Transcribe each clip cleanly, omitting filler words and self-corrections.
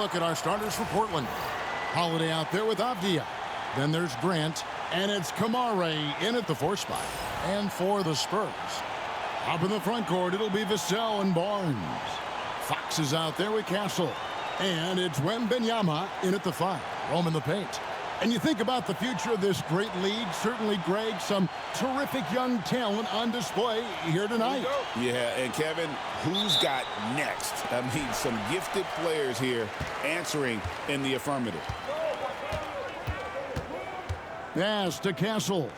Look at our starters for Portland. Holiday out there with Avdia. Then there's Grant, and it's Kamare in at the 4 spot. And for the Spurs, up in the front court, it'll be Vassell and Barnes. Fox is out there with Castle. And it's Wembanyama in at the 5, roaming the paint. And you think about the future of this great league, certainly, Greg, some terrific young talent on display here tonight. Yeah, and Kevin, who's got next? I mean, some gifted players here answering in the affirmative. Pass to Castle.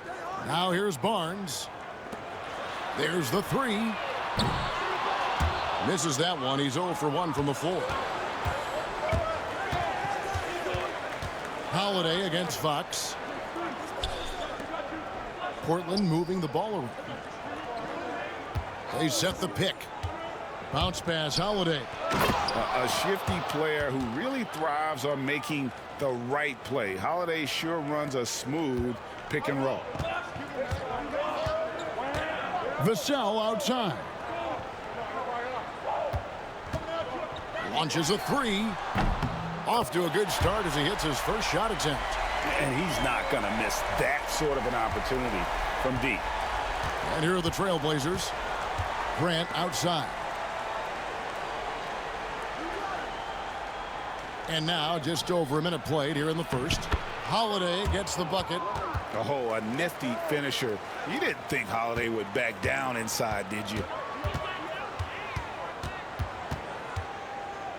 Now here's Barnes. There's the 3. Misses that one. He's 0 for 1 from the floor. Holiday against Fox. Portland moving the ball around. They set the pick. Bounce pass, Holiday. A shifty player who really thrives on making the right play. Holiday sure runs a smooth pick and roll. Vassell outside. Launches a 3. Off to a good start as he hits his first shot attempt. And he's not going to miss that sort of an opportunity from deep. And here are the Trailblazers. Grant outside. And now just over a minute played here in the first. Holiday gets the bucket. Oh, a nifty finisher. You didn't think Holiday would back down inside, did you?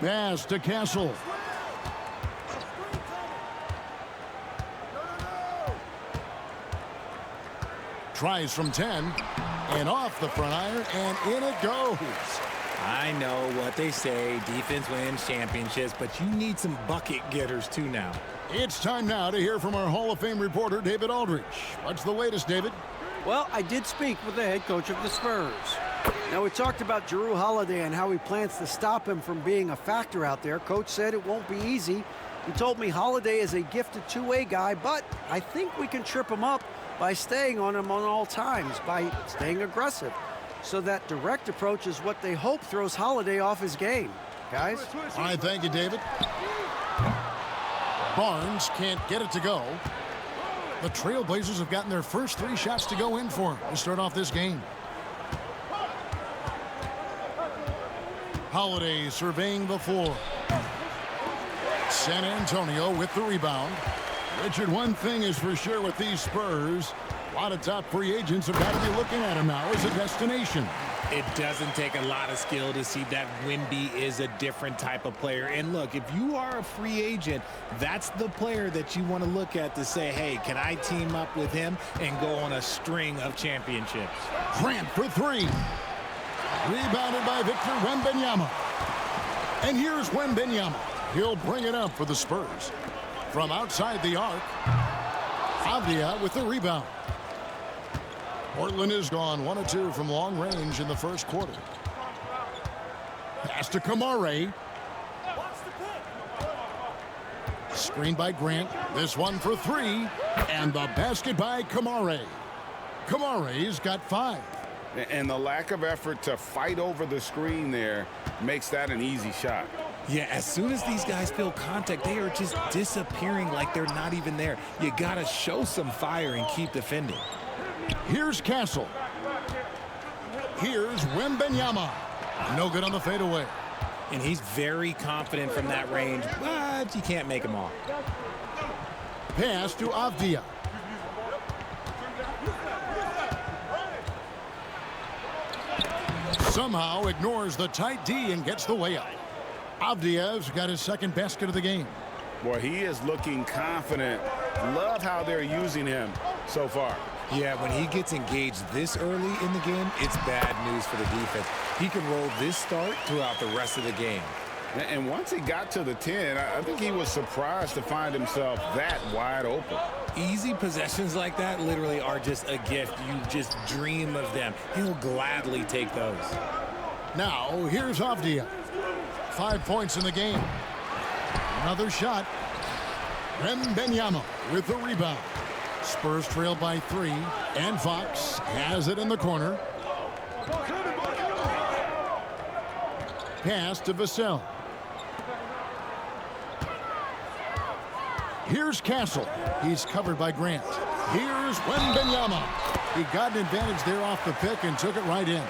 Pass to Castle. Tries from 10 and off the front iron, and in it goes. I know what they say, defense wins championships, but you need some bucket getters too now. It's time now to hear from our Hall of Fame reporter, David Aldridge. What's the latest, David? Well, I did speak with the head coach of the Spurs. Now, we talked about Jrue Holiday and how he plans to stop him from being a factor out there. Coach said it won't be easy. He told me Holiday is a gifted two-way guy, but I think we can trip him up by staying on him on all times, by staying aggressive. So that direct approach is what they hope throws Holiday off his game. Guys? All right, thank you, David. Barnes can't get it to go. The Trailblazers have gotten their first 3 shots to go in for him to start off this game. Holiday surveying the floor. San Antonio with the rebound. Richard, one thing is for sure with these Spurs, a lot of top free agents have got to be looking at him now as a destination. It doesn't take a lot of skill to see that Wemby is a different type of player. And look, if you are a free agent, that's the player that you want to look at to say, hey, can I team up with him and go on a string of championships? Grant for 3. Rebounded by Victor Wembanyama. And here's Wembanyama. He'll bring it up for the Spurs. From outside the arc, Avdia with the rebound. Portland is gone 1 of 2 from long range in the first quarter. Pass to Kamare. Screen by Grant. This one for 3. And the basket by Kamare. Kamare's got 5. And the lack of effort to fight over the screen there makes that an easy shot. Yeah, as soon as these guys feel contact, they are just disappearing like they're not even there. You got to show some fire and keep defending. Here's Castle. Here's Wembanyama. No good on the fadeaway. And he's very confident from that range, but you can't make him all. Pass to Avdia. Somehow ignores the tight D and gets the way up. Avdia's got his second basket of the game. Boy, he is looking confident. Love how they're using him so far. Yeah, when he gets engaged this early in the game, it's bad news for the defense. He can roll this start throughout the rest of the game. And once he got to the 10, I think he was surprised to find himself that wide open. Easy possessions like that literally are just a gift. You just dream of them. He'll gladly take those. Now, here's Avdia. 5 points in the game. Another shot. Wembanyama with the rebound. Spurs trail by 3, and Fox has it in the corner. Pass to Vassell. Here's Castle. He's covered by Grant. Here's Wembanyama. He got an advantage there off the pick and took it right in.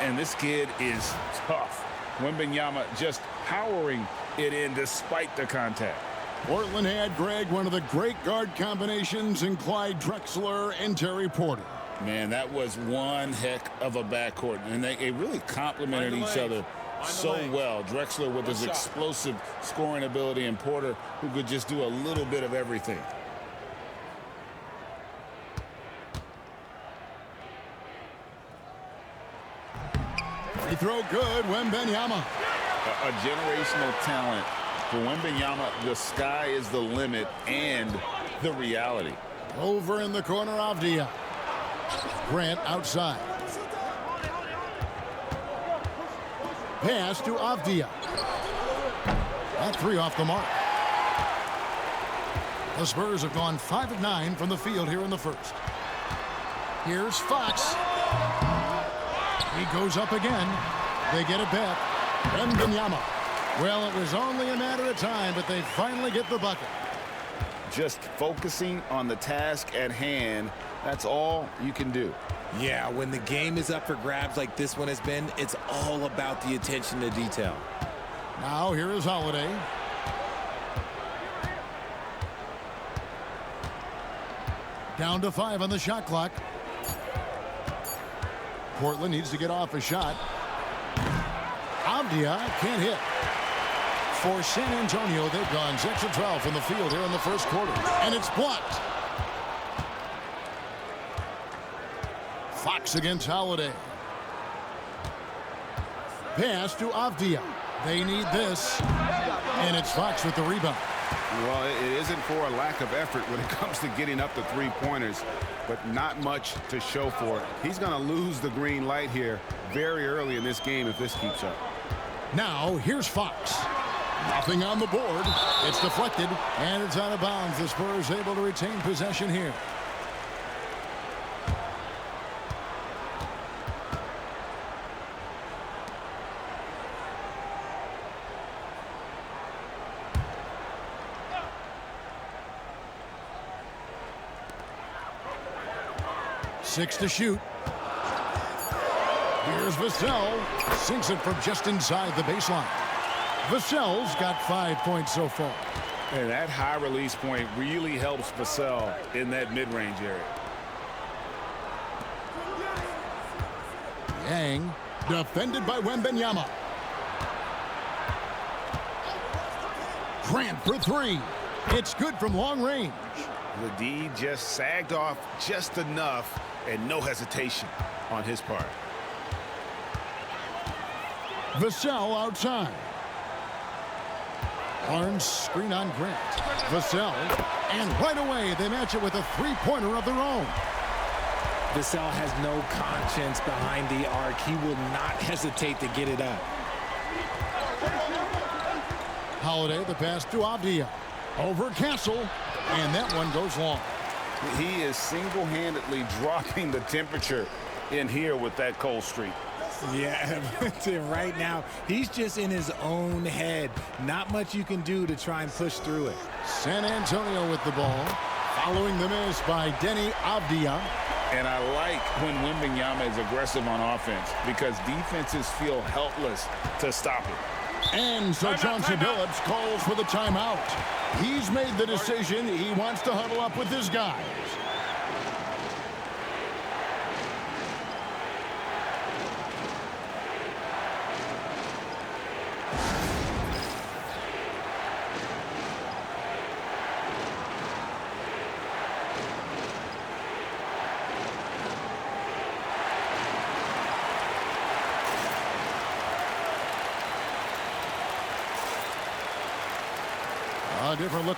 And this kid is tough. Wembanyama just powering it in despite the contact. Portland had, Greg, one of the great guard combinations in Clyde Drexler and Terry Porter. Man, that was one heck of a backcourt, and they really complemented each other so well. Drexler with his explosive scoring ability, and Porter who could just do a little bit of everything. Free throw good, Wembanyama. A generational talent. For Wembanyama, the sky is the limit and the reality. Over in the corner, Avdia. Grant outside. Pass to Avdia. That three off the mark. The Spurs have gone 5 of 9 from the field here in the first. Here's Fox. He goes up again. They get it back. Wembanyama. Well, it was only a matter of time, but they finally get the bucket. Just focusing on the task at hand, that's all you can do. Yeah, when the game is up for grabs like this one has been, it's all about the attention to detail. Now here is Holiday. Down to 5 on the shot clock. Portland needs to get off a shot. Avdia can't hit. For San Antonio, they've gone 6 of 12 from the field here in the first quarter. And it's blocked. Fox against Holiday. Pass to Avdia. They need this. And it's Fox with the rebound. Well, it isn't for a lack of effort when it comes to getting up the three-pointers, but not much to show for it. He's going to lose the green light here very early in this game if this keeps up. Now, here's Fox. Nothing on the board. It's deflected, and it's out of bounds. The Spurs able to retain possession here. Six to shoot. Here's Vassell. Sinks it from just inside the baseline. Vassell's got 5 points so far. And that high release point really helps Vassell in that mid-range area. Yang defended by Wembanyama. Grant for three. It's good from long range. The D just sagged off just enough and no hesitation on his part. Vassell outside. Barnes screen on Grant. Vassell, and right away they match it with a three-pointer of their own. Vassell has no conscience behind the arc. He will not hesitate to get it up. Holiday, the pass to Avdia. Over Castle, and that one goes long. He is single-handedly dropping the temperature in here with that cold streak. Yeah, right now, he's just in his own head. Not much you can do to try and push through it. San Antonio with the ball, following the miss by Denny Avdia. And I like when Wembanyama is aggressive on offense because defenses feel helpless to stop it. And so Johnson Billups calls for the timeout. He's made the decision. He wants to huddle up with his guys. A different look.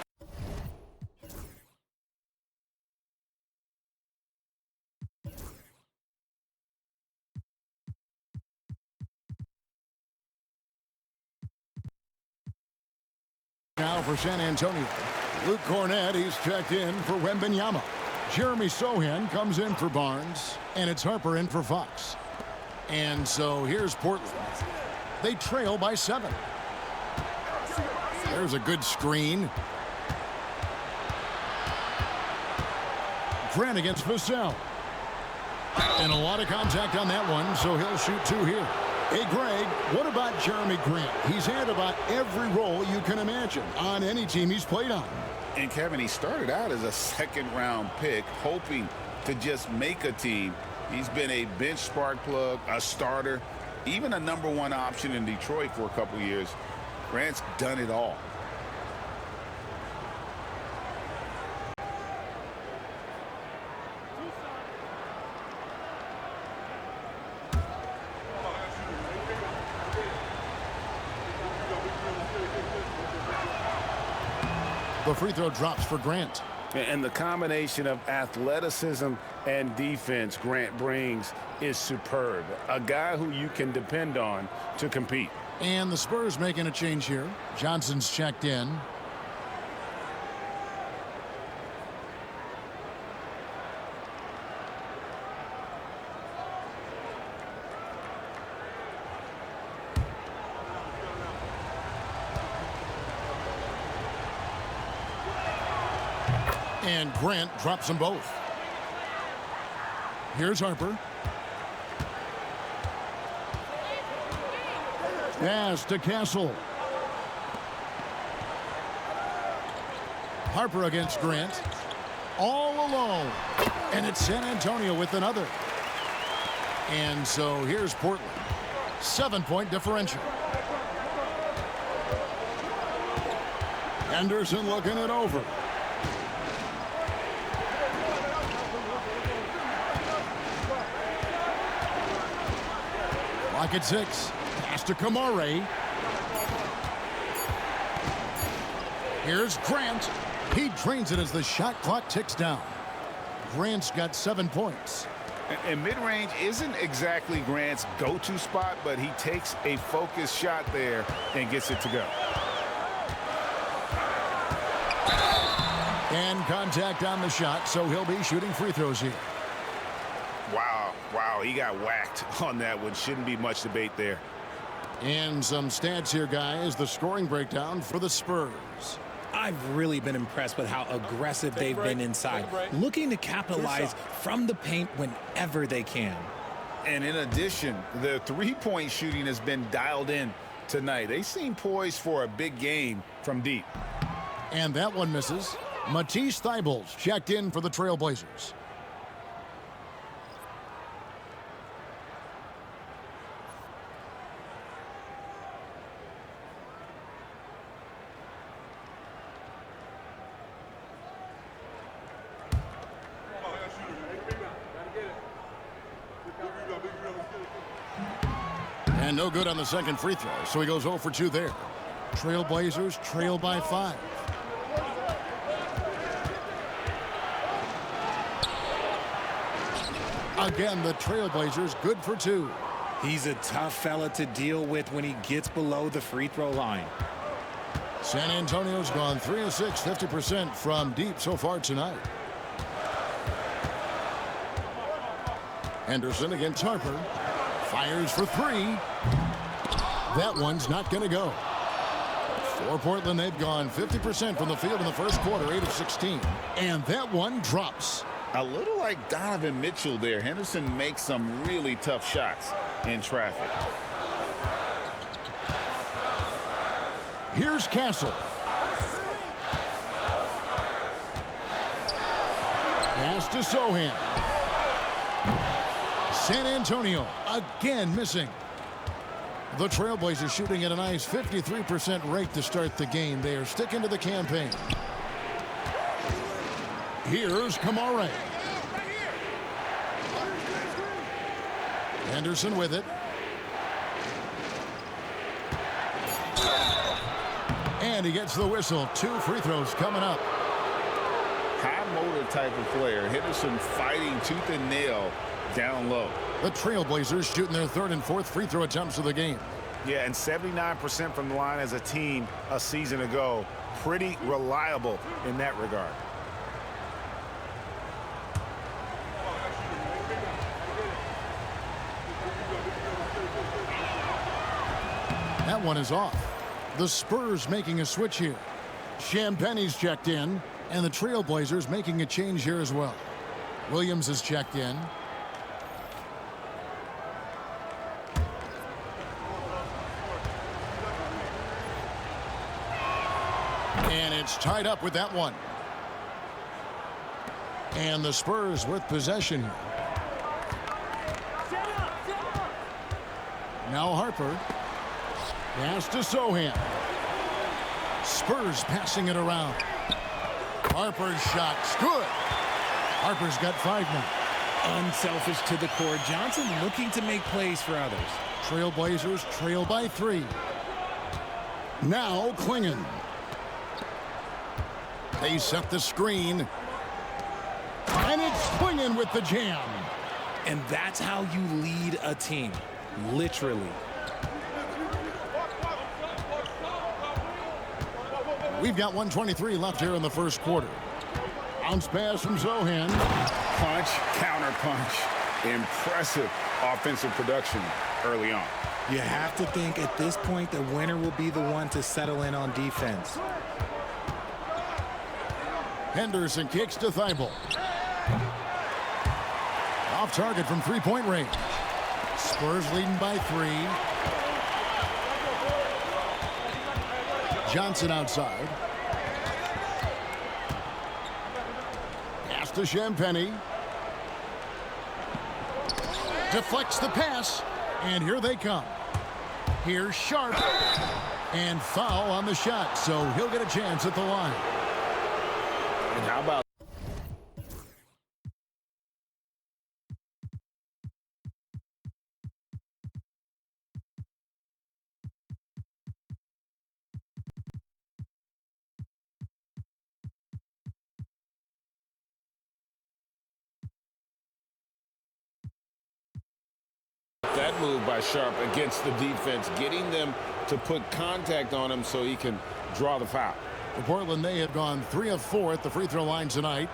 Now for San Antonio. Luke Cornett, he's checked in for Wembanyama. Jeremy Sohan comes in for Barnes, and it's Harper in for Fox. And so here's Portland. They trail by 7. There's a good screen. Grant against Vassell. And a lot of contact on that one, so he'll shoot 2 here. Hey, Greg, what about Jeremy Grant? He's had about every role you can imagine on any team he's played on. And, Kevin, he started out as a second-round pick, hoping to just make a team. He's been a bench spark plug, a starter, even a #1 option in Detroit for a couple years. Grant's done it all. The free throw drops for Grant. And the combination of athleticism and defense Grant brings is superb. A guy who you can depend on to compete. And the Spurs making a change here. Johnson's checked in. And Grant drops them both. Here's Harper. Pass to Castle. Harper against Grant. All alone. And it's San Antonio with another. And so here's Portland. 7-point differential. Henderson looking it over. Lock at 6. Pass to Kamare. Here's Grant. He drains it as the shot clock ticks down. Grant's got 7 points. And mid-range isn't exactly Grant's go-to spot, but he takes a focused shot there and gets it to go. And contact on the shot, so he'll be shooting free throws here. Wow, he got whacked on that one. Shouldn't be much debate there. And some stats here, guys. The scoring breakdown for the Spurs. I've really been impressed with how aggressive they've been inside, looking to capitalize from the paint whenever they can. And in addition, the three-point shooting has been dialed in tonight. They seem poised for a big game from deep. And that one misses. Matisse Thybulle's checked in for the Trailblazers. And no good on the second free throw, so he goes 0 for 2 there. Trailblazers trail by 5. Again, the Trailblazers good for 2. He's a tough fella to deal with when he gets below the free throw line. San Antonio's gone 3 of 6, 50% from deep so far tonight. Henderson against Harper. Fires for 3. That one's not going to go. For Portland, they've gone 50% from the field in the first quarter, 8 of 16. And that one drops. A little like Donovan Mitchell there. Henderson makes some really tough shots in traffic. Here's Castle. Pass to Sohan. San Antonio again missing. The Trailblazers shooting at a nice 53% rate to start the game. They are sticking to the campaign. Here's Kamare. Henderson with it. And he gets the whistle. 2 free throws coming up. High motor type of player. Henderson fighting tooth and nail down low. The Trailblazers shooting their 3rd and 4th free throw attempts of the game. Yeah, and 79% from the line as a team a season ago. Pretty reliable in that regard. That one is off. The Spurs making a switch here. Champagne's checked in, and the Trailblazers making a change here as well. Williams is checked in. And it's tied up with that one. And the Spurs with possession here. Now Harper. Pass to Sohan. Spurs passing it around. Harper's shot's good. Harper's got 5 now. Unselfish to the core. Johnson looking to make plays for others. Trailblazers trail by 3. Now Klingon. They set the screen. And it's Klingon with the jam. And that's how you lead a team. Literally. We've got 1:23 left here in the first quarter. Bounce pass from Sohan. Punch, counter punch. Impressive offensive production early on. You have to think at this point the winner will be the one to settle in on defense. Henderson kicks to Thibault. Off target from 3-point range. Spurs leading by 3. Johnson outside. Pass to Champagny. Deflects the pass. And here they come. Here's Sharp. And foul on the shot. So he'll get a chance at the line. And how about that move by Sharp against the defense, getting them to put contact on him so he can draw the foul. For Portland, they have gone 3 of 4 at the free throw line tonight.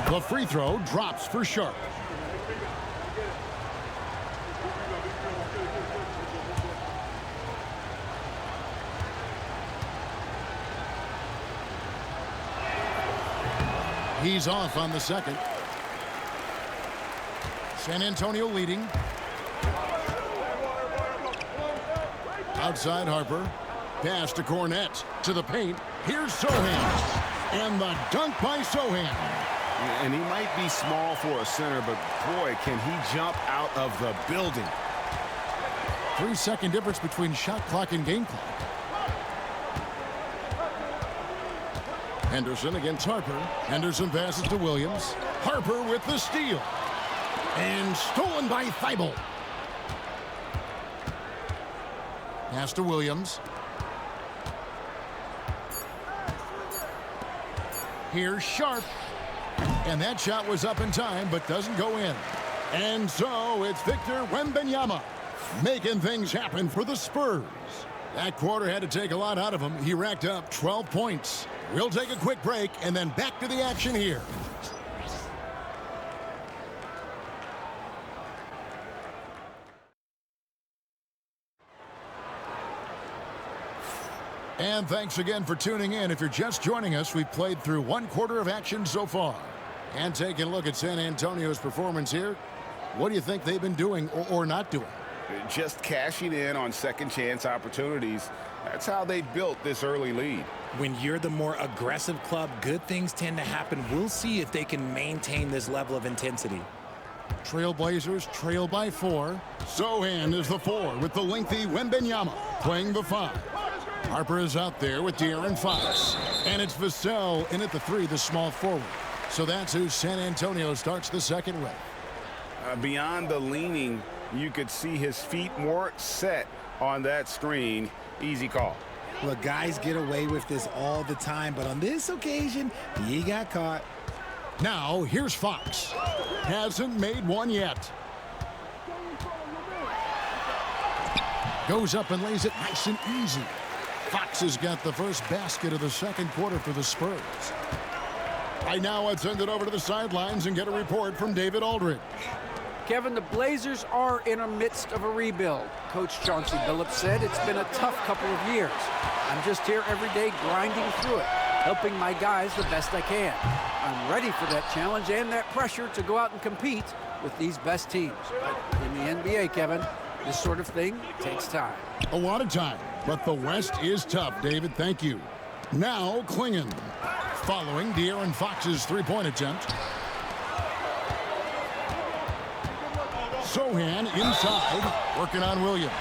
The free throw drops for Sharp. He's off on the second. San Antonio leading. Outside Harper. Pass to Cornette. To the paint. Here's Sohan. And the dunk by Sohan. And he might be small for a center, but boy, can he jump out of the building. 3-second difference between shot clock and game clock. Henderson against Harper. Henderson passes to Williams. Harper with the steal. And stolen by Thibault. Pass to Williams. Here's Sharp. And that shot was up in time, but doesn't go in. And so it's Victor Wembanyama making things happen for the Spurs. That quarter had to take a lot out of him. He racked up 12 points. We'll take a quick break and then back to the action here. And thanks again for tuning in. If you're just joining us, we've played through 1 quarter of action so far. And taking a look at San Antonio's performance here, what do you think they've been doing or not doing? Just cashing in on second chance opportunities. That's how they built this early lead. When you're the more aggressive club, good things tend to happen. We'll see if they can maintain this level of intensity. Trailblazers trail by 4. Sohan is the 4 with the lengthy Wembanyama playing the 5. Harper is out there with De'Aaron Fox. And it's Vassell in at the 3, the small forward. So that's who San Antonio starts the second with. Beyond the leaning, you could see his feet more set on that screen. Easy call. Look, guys get away with this all the time, but on this occasion, he got caught. Now, here's Fox. Hasn't made one yet. Goes up and lays it nice and easy. Fox has got the first basket of the second quarter for the Spurs. Right now, let's send it over to the sidelines and get a report from David Aldridge. Kevin, the Blazers are in the midst of a rebuild. Coach Chauncey Billups said it's been a tough couple of years. I'm just here every day grinding through it, helping my guys the best I can. I'm ready for that challenge and that pressure to go out and compete with these best teams. But in the NBA, Kevin, this sort of thing takes time. A lot of time, but the West is tough, David. Thank you. Now, Klingon. Following De'Aaron Fox's three-point attempt. Sohan inside, working on Williams.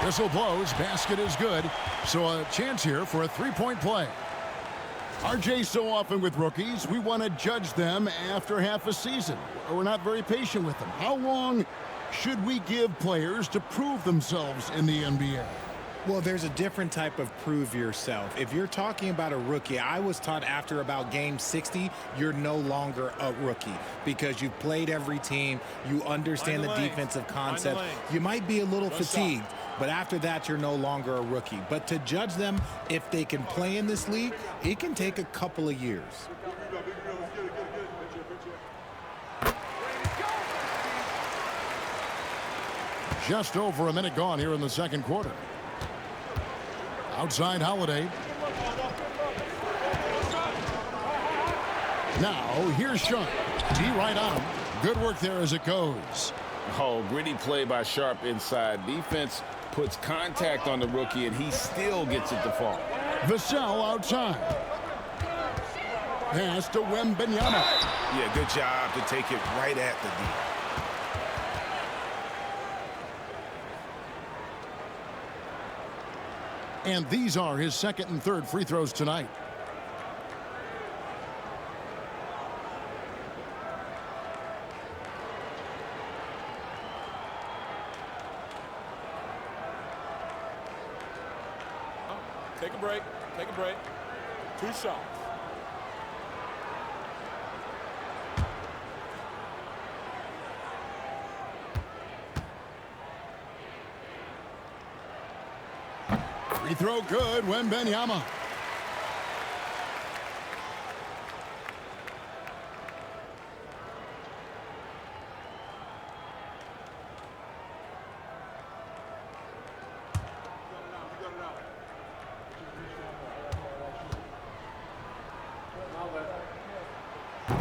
Whistle blows, basket is good. So a chance here for a three-point play. RJ, so often with rookies, we want to judge them after half a season. We're not very patient with them. How long should we give players to prove themselves in the NBA? Well, there's a different type of prove yourself. If you're talking about a rookie, I was taught after about game 60, you're no longer a rookie because you've played every team. You understand the defensive concept. You might be a little fatigued, but after that, you're no longer a rookie. But to judge them, if they can play in this league, it can take a couple of years. Just over a minute gone here in the second quarter. Outside Holiday. Now, here's Sharp. D right on him. Good work there as it goes. Oh, gritty play by Sharp inside. Defense puts contact on the rookie, and he still gets it to fall. Vassell outside. Pass to Wembanyama. Yeah, good job to take it right at the D. And these are his second and third free throws tonight. Take a break. Take a break. 2 shots. Free throw good, Wembanyama.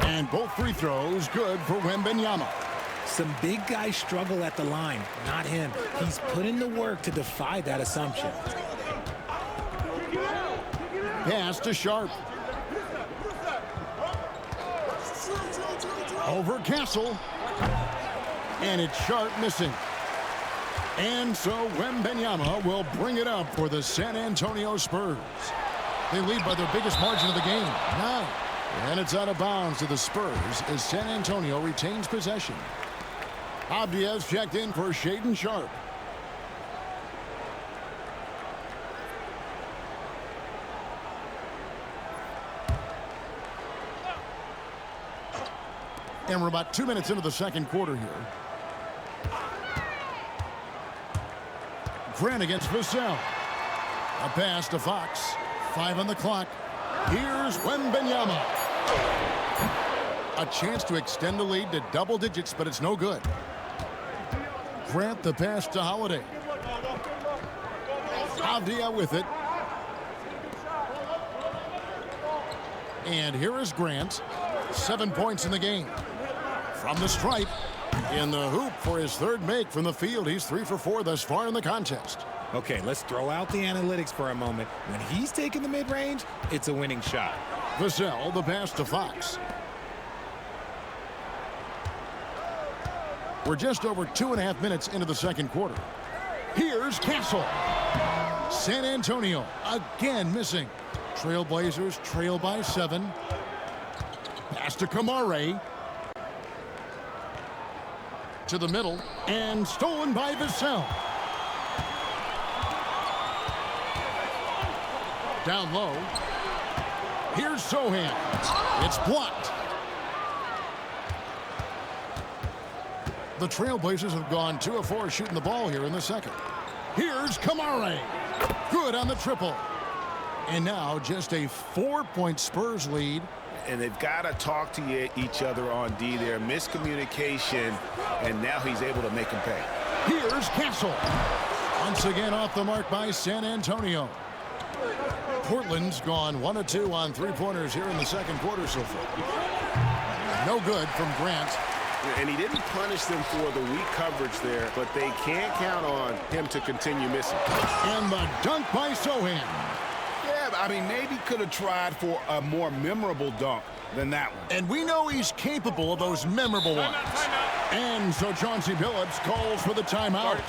And both free throws good for Wembanyama. Some big guys struggle at the line, not him. He's put in the work to defy that assumption. Pass to Sharp. Over Castle. And it's Sharp missing. And so Wembanyama will bring it up for the San Antonio Spurs. They lead by their biggest margin of the game, 9. And it's out of bounds to the Spurs as San Antonio retains possession. Abdias checked in for Shaedon Sharp. And we're about 2 minutes into the second quarter here. Grant against Vassell. A pass to Fox. 5 on the clock. Here's Wembanyama. A chance to extend the lead to double digits, but it's no good. Grant the pass to Holiday. Avdia with it. And here is Grant. 7 points in the game. From the stripe, in the hoop for his third make from the field. He's 3 for 4 thus far in the contest. Okay, let's throw out the analytics for a moment. When he's taking the mid-range, it's a winning shot. Vassell, the pass to Fox. We're just over 2.5 minutes into the second quarter. Here's Castle. San Antonio again missing. Trailblazers trail by 7. Pass to Kamare. To the middle and stolen by Vassell. Down low. Here's Sohan. It's blocked. The Trailblazers have gone 2 of 4 shooting the ball here in the second. Here's Kamare. Good on the triple. And now just a 4-point Spurs lead and they've got to talk to each other on D there. Miscommunication, and now he's able to make him pay. Here's Castle. Once again off the mark by San Antonio. Portland's gone 1 of 2 on three-pointers here in the second quarter so far. No good from Grant. And he didn't punish them for the weak coverage there, but they can't count on him to continue missing. And the dunk by Sohan. Yeah, I mean, maybe could have tried for a more memorable dunk than that one. And we know he's capable of those memorable ones. And so Chauncey Billups calls for the timeout.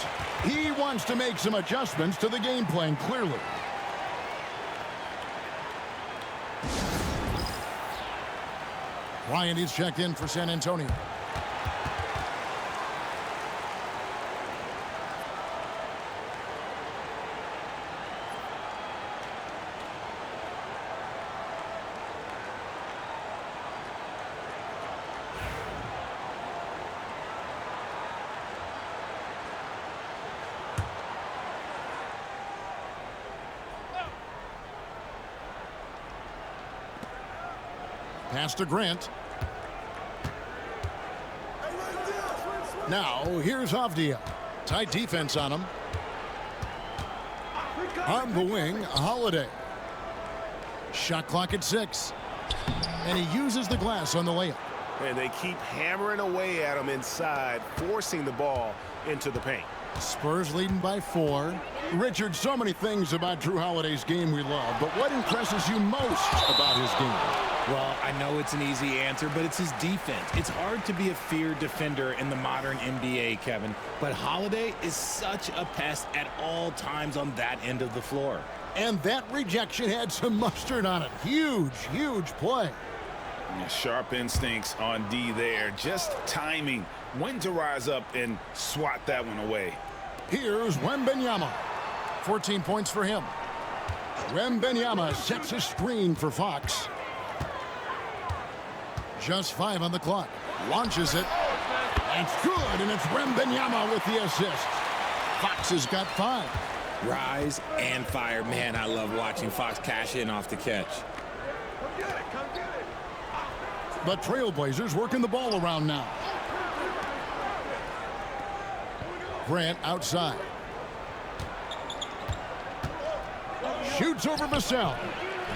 He wants to make some adjustments to the game plan, clearly. Bryant is checked in for San Antonio. Pass to Grant. Now, here's Avdia. Tight defense on him. On the wing, Holiday. Shot clock at 6. And he uses the glass on the layup. And they keep hammering away at him inside, forcing the ball into the paint. Spurs leading by 4. Richard, so many things about Jrue Holiday's game we love, but what impresses you most about his game? Well, I know it's an easy answer, but it's his defense. It's hard to be a feared defender in the modern NBA, Kevin, but Holiday is such a pest at all times on that end of the floor. And that rejection had some mustard on it. Huge, huge play. Yeah, sharp instincts on D there. Just timing when to rise up and swat that one away. Here's Wembanyama. 14 points for him. Wembanyama sets a screen for Fox. Just 5 on the clock. Launches it. That's good, and it's Wembanyama with the assist. Fox has got 5. Rise and fire. Man, I love watching Fox cash in off the catch. The Trailblazers working the ball around now. Grant outside. Shoots over Vassell.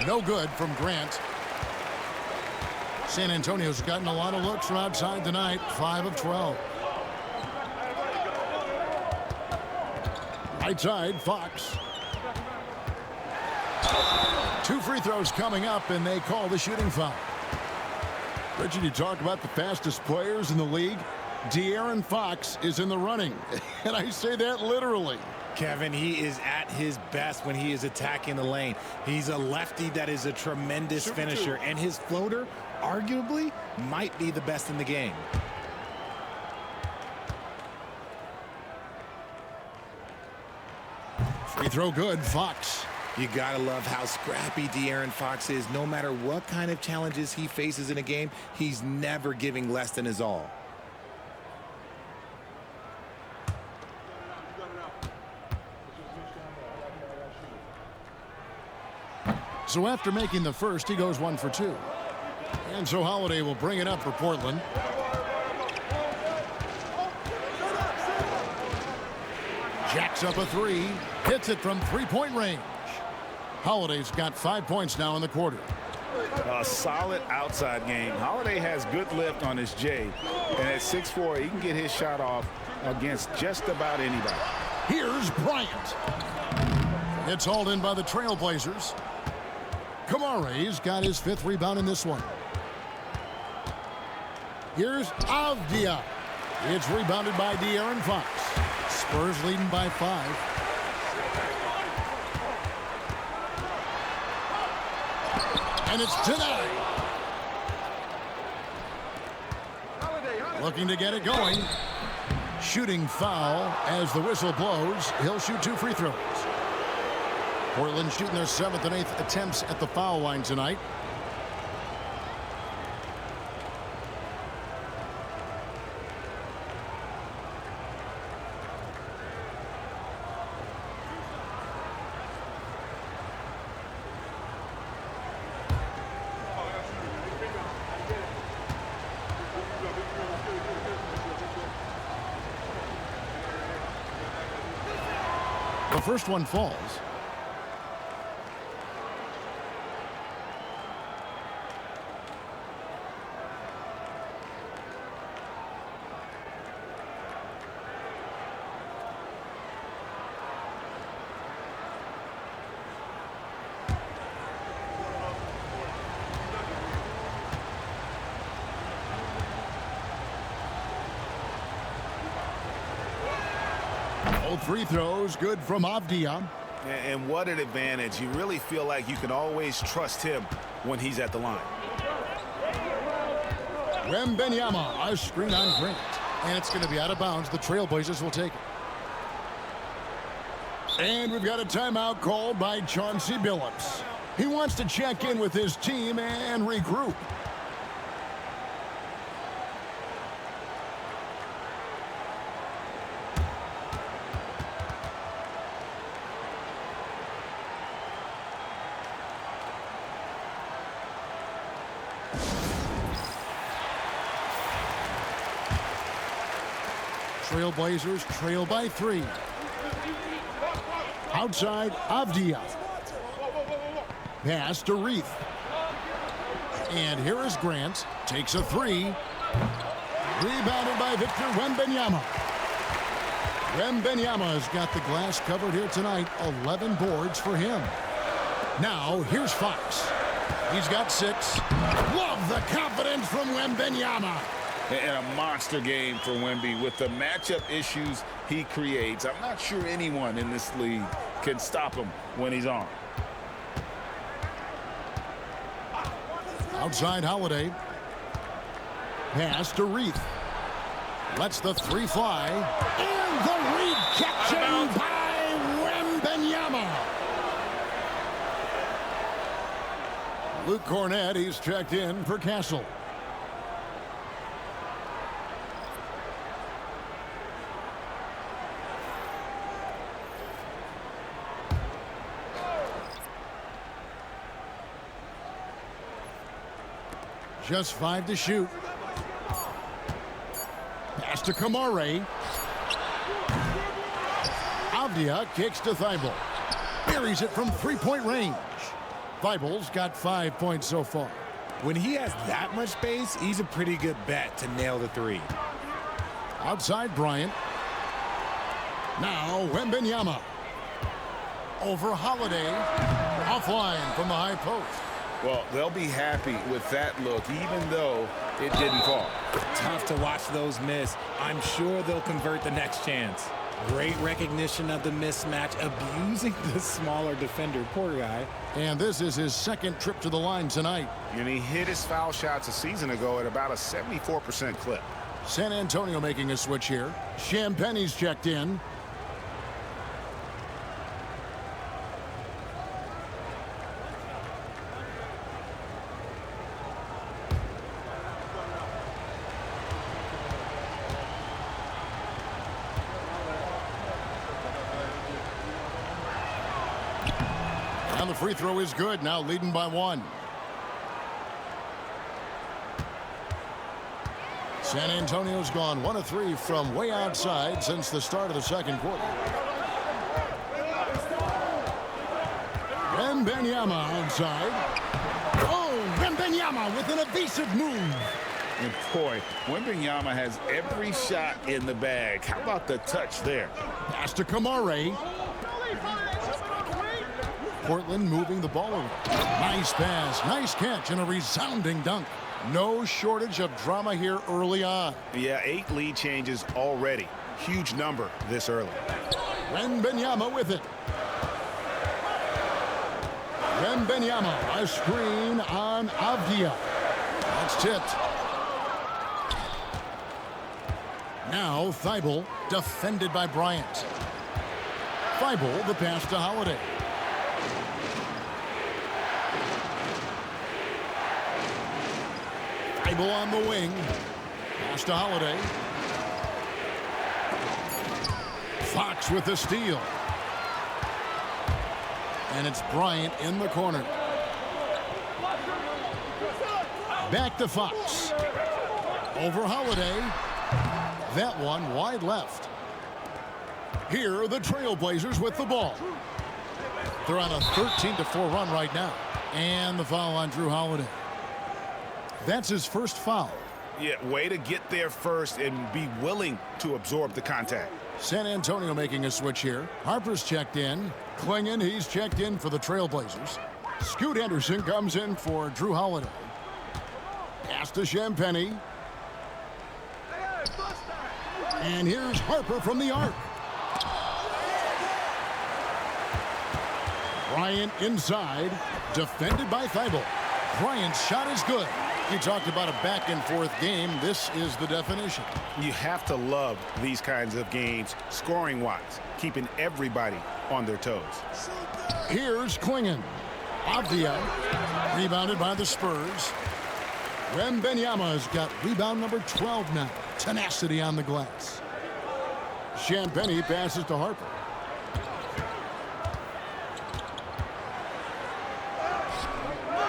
No good from Grant. San Antonio's gotten a lot of looks from outside tonight. 5 of 12. Right side, Fox. 2 free throws coming up, and they call the shooting foul. Richard, you talk about the fastest players in the league. De'Aaron Fox is in the running, and I say that literally. Kevin, he is at his best when he is attacking the lane. He's a lefty that is a tremendous finisher, and his floater arguably might be the best in the game. Free throw good, Fox. You gotta love how scrappy De'Aaron Fox is. No matter what kind of challenges he faces in a game, he's never giving less than his all. So after making the first, he goes 1 for 2. And so Holiday will bring it up for Portland. Jacks up a 3. Hits it from 3-point range. Holiday's got 5 points now in the quarter. A solid outside game. Holiday has good lift on his J. And at 6'4", he can get his shot off against just about anybody. Here's Bryant. It's hauled in by the Trailblazers. Kamare's got his 5th rebound in this one. Here's Avdia. It's rebounded by De'Aaron Fox. Spurs leading by 5. And it's denied. Looking to get it going. Shooting foul as the whistle blows. He'll shoot 2 free throws. Portland shooting their 7th and 8th attempts at the foul line tonight. first one falls. All free throws good from Avdia. And what an advantage. You really feel like you can always trust him when he's at the line. Wembanyama, a screen on Grant. And it's going to be out of bounds. The Trailblazers will take it. And we've got a timeout called by Chauncey Billups. He wants to check in with his team and regroup. Trailblazers trail by 3. Outside, Avdia. Pass to Reith. And here is Grant. Takes a 3. Rebounded by Victor Wembanyama. Wembanyama's got the glass covered here tonight. 11 boards for him. Now, here's Fox. He's got 6. Love the confidence from Wembanyama. And a monster game for Wemby with the matchup issues he creates. I'm not sure anyone in this league can stop him when he's on. Outside Holiday. Pass to Reith. Lets the 3 fly. And the rejection by Wembanyama. Luke Cornett, he's checked in for Castle. Just 5 to shoot. Pass to Kamare. Avdia kicks to Thibault. Buries it from 3-point range. Thibault's got 5 points so far. When he has that much space, he's a pretty good bet to nail the 3. Outside Bryant. Now Wembanyama. Over Holiday. Offline from the high post. Well, they'll be happy with that look, even though it didn't fall. Tough to watch those miss. I'm sure they'll convert the next chance. Great recognition of the mismatch, abusing the smaller defender. Poor guy. And this is his second trip to the line tonight. And he hit his foul shots a season ago at about a 74% clip. San Antonio making a switch here. Champagne's checked in. And the free throw is good, now leading by 1. San Antonio's gone 1 of 3 from way outside since the start of the second quarter. Wembanyama outside. Oh, Wembanyama with an evasive move. And boy, Wembanyama has every shot in the bag. How about the touch there? Pass to Kamare. Portland moving the ball over. Nice pass, nice catch, and a resounding dunk. No shortage of drama here early on. Yeah, 8 lead changes already. Huge number this early. Wembanyama with it. Wembanyama, a screen on Avdia. That's tipped. Now Thibault, defended by Bryant. Thibault, the pass to Holiday. Thibault on the wing. Pass to Holiday. Fox with the steal. And it's Bryant in the corner. Back to Fox. Over Holiday. That one wide left. Here are the Trailblazers with the ball. They're on a 13-4 run right now. And the foul on Jrue Holiday. That's his first foul. Yeah, way to get there first and be willing to absorb the contact. San Antonio making a switch here. Harper's checked in. Klingon, he's checked in for the Trailblazers. Scoot Henderson comes in for Jrue Holiday. Pass to Champagnie. And here's Harper from the arc. Bryant inside, defended by Thibault. Bryant's shot is good. You talked about a back-and-forth game. This is the definition. You have to love these kinds of games, scoring-wise, keeping everybody on their toes. Here's Klingon. Avdia, rebounded by the Spurs. Wembanyama's got rebound number 12 now. Tenacity on the glass. Champagnie passes to Harper.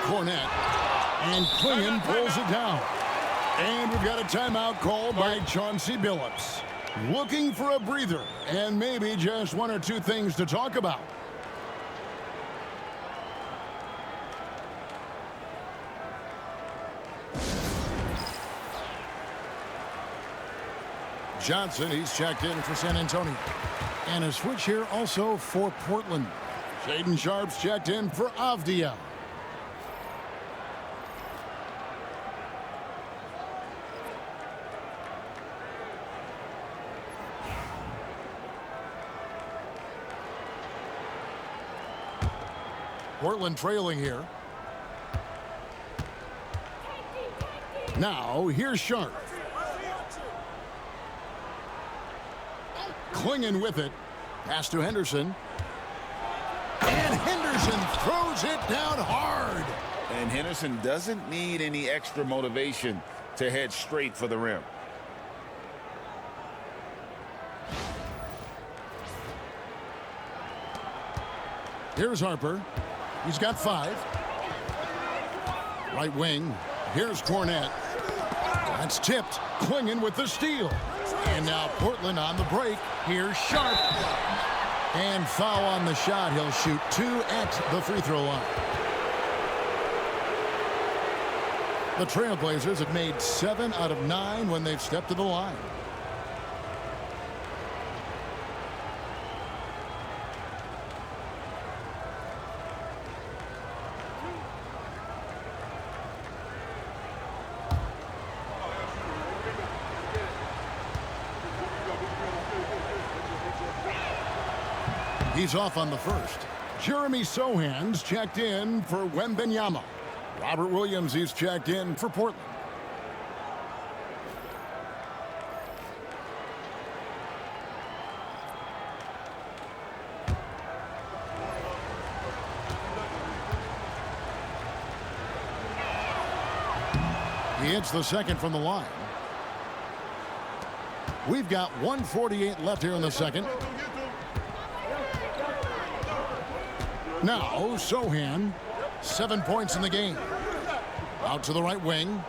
Cornette. And Klingon pulls it down. And we've got a timeout called by Chauncey Billups. Looking for a breather and maybe just one or two things to talk about. Johnson, he's checked in for San Antonio. And a switch here also for Portland. Shaedon Sharpe's checked in for Avdia. Portland trailing here. Now, here's Sharpe. Klingon with it. Pass to Henderson. And Henderson throws it down hard. And Henderson doesn't need any extra motivation to head straight for the rim. Here's Harper. He's got 5. Right wing. Here's Cornette. That's tipped. Klingon with the steal. And now Portland on the break. Here's Sharpe. And foul on the shot. He'll shoot 2 at the free throw line. The Trailblazers have made 7 out of 9 when they've stepped to the line. He's off on the first. Jeremy Sohan's checked in for Wembanyama. Robert Williams, he's checked in for Portland. He hits the second from the line. We've got 1:48 left here in the second. Now, Sohan, 7 points in the game. Out to the right wing.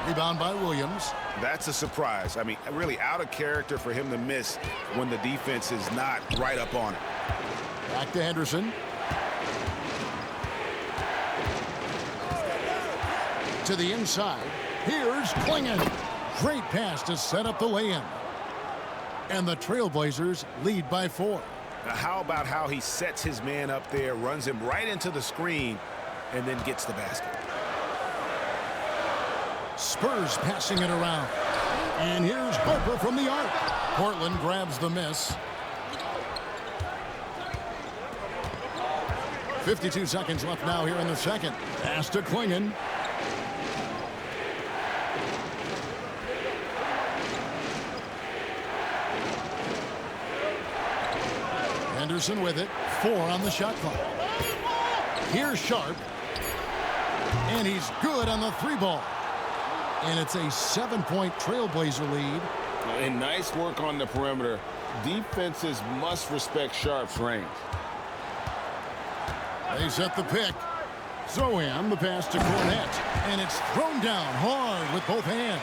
Rebound by Williams. That's a surprise. I mean, really out of character for him to miss when the defense is not right up on it. Back to Henderson. To the inside. Here's Klingon. Great pass to set up the lay-in. And the Trailblazers lead by 4. Now, how about how he sets his man up there, runs him right into the screen, and then gets the basket. Spurs passing it around. And here's Harper from the arc. Portland grabs the miss. 52 seconds left now here in the second. Pass to Klingon. Henderson with it. 4 on the shot clock. Here's Sharpe. And he's good on the 3 ball. And it's a 7-point Trailblazer lead. And nice work on the perimeter. Defenses must respect Sharpe's range. They set the pick. Zoham, the pass to Cornette. And it's thrown down hard with both hands.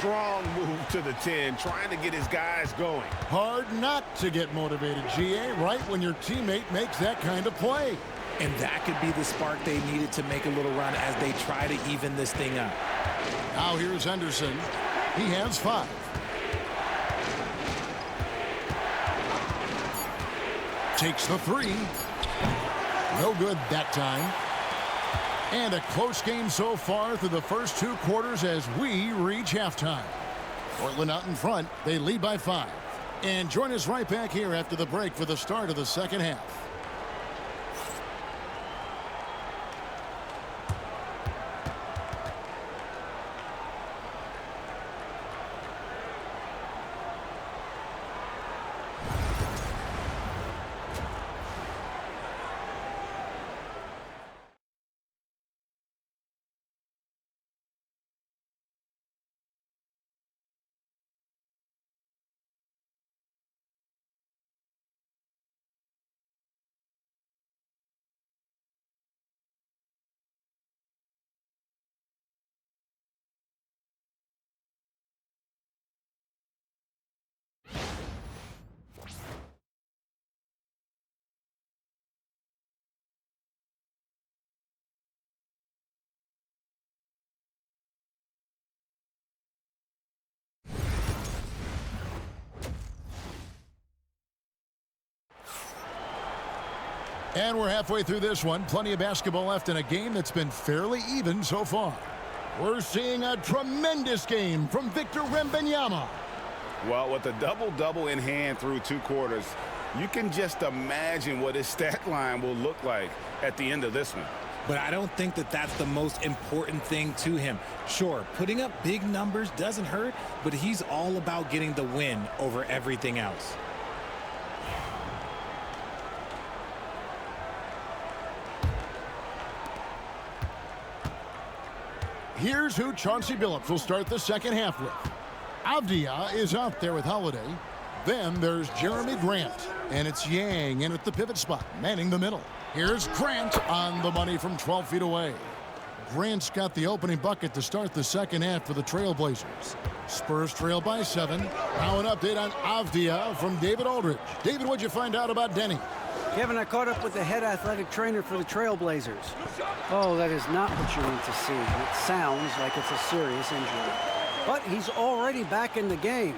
strong move to the 10, trying to get his guys going. Hard not to get motivated, GA, right when your teammate makes that kind of play. And that could be the spark they needed to make a little run as they try to even this thing up. Now here's Henderson. He has 5. Takes the 3. No good that time. And a close game so far through the first 2 quarters as we reach halftime. Portland out in front. They lead by 5. And join us right back here after the break for the start of the second half. And we're halfway through this one. Plenty of basketball left in a game that's been fairly even so far. We're seeing a tremendous game from Victor Wembanyama. Well, with a double-double in hand through 2 quarters, you can just imagine what his stat line will look like at the end of this one. But I don't think that that's the most important thing to him. Sure, putting up big numbers doesn't hurt, but he's all about getting the win over everything else. Here's who Chauncey Billups will start the second half with. Avdia is out there with Holiday. Then there's Jeremy Grant. And it's Yang in at the pivot spot, manning the middle. Here's Grant on the money from 12 feet away. Grant's got the opening bucket to start the second half for the Trailblazers. Spurs trail by 7. Now an update on Avdia from David Aldridge. David, what'd you find out about Denny? Kevin, I caught up with the head athletic trainer for the Trailblazers. Oh, that is not what you want to see. It sounds like it's a serious injury. But he's already back in the game.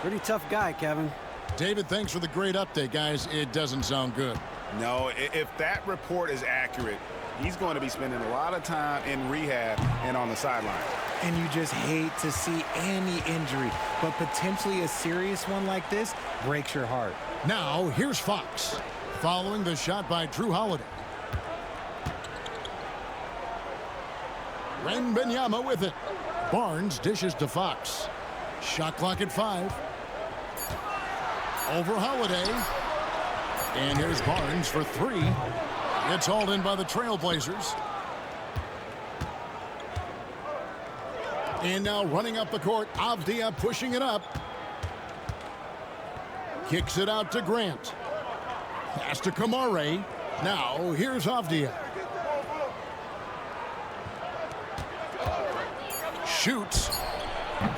Pretty tough guy, Kevin. David, thanks for the great update, guys. It doesn't sound good. No, if that report is accurate, he's going to be spending a lot of time in rehab and on the sideline. And you just hate to see any injury, but potentially a serious one like this breaks your heart. Now, here's Fox, following the shot by Drew Holiday. Wembanyama with it. Barnes dishes to Fox. Shot clock at 5. Over Holiday. And here's Barnes for 3. It's hauled in by the Trailblazers. And now running up the court, Avdia pushing it up. Kicks it out to Grant. Pass to Kamare. Now here's Avdia. Shoots.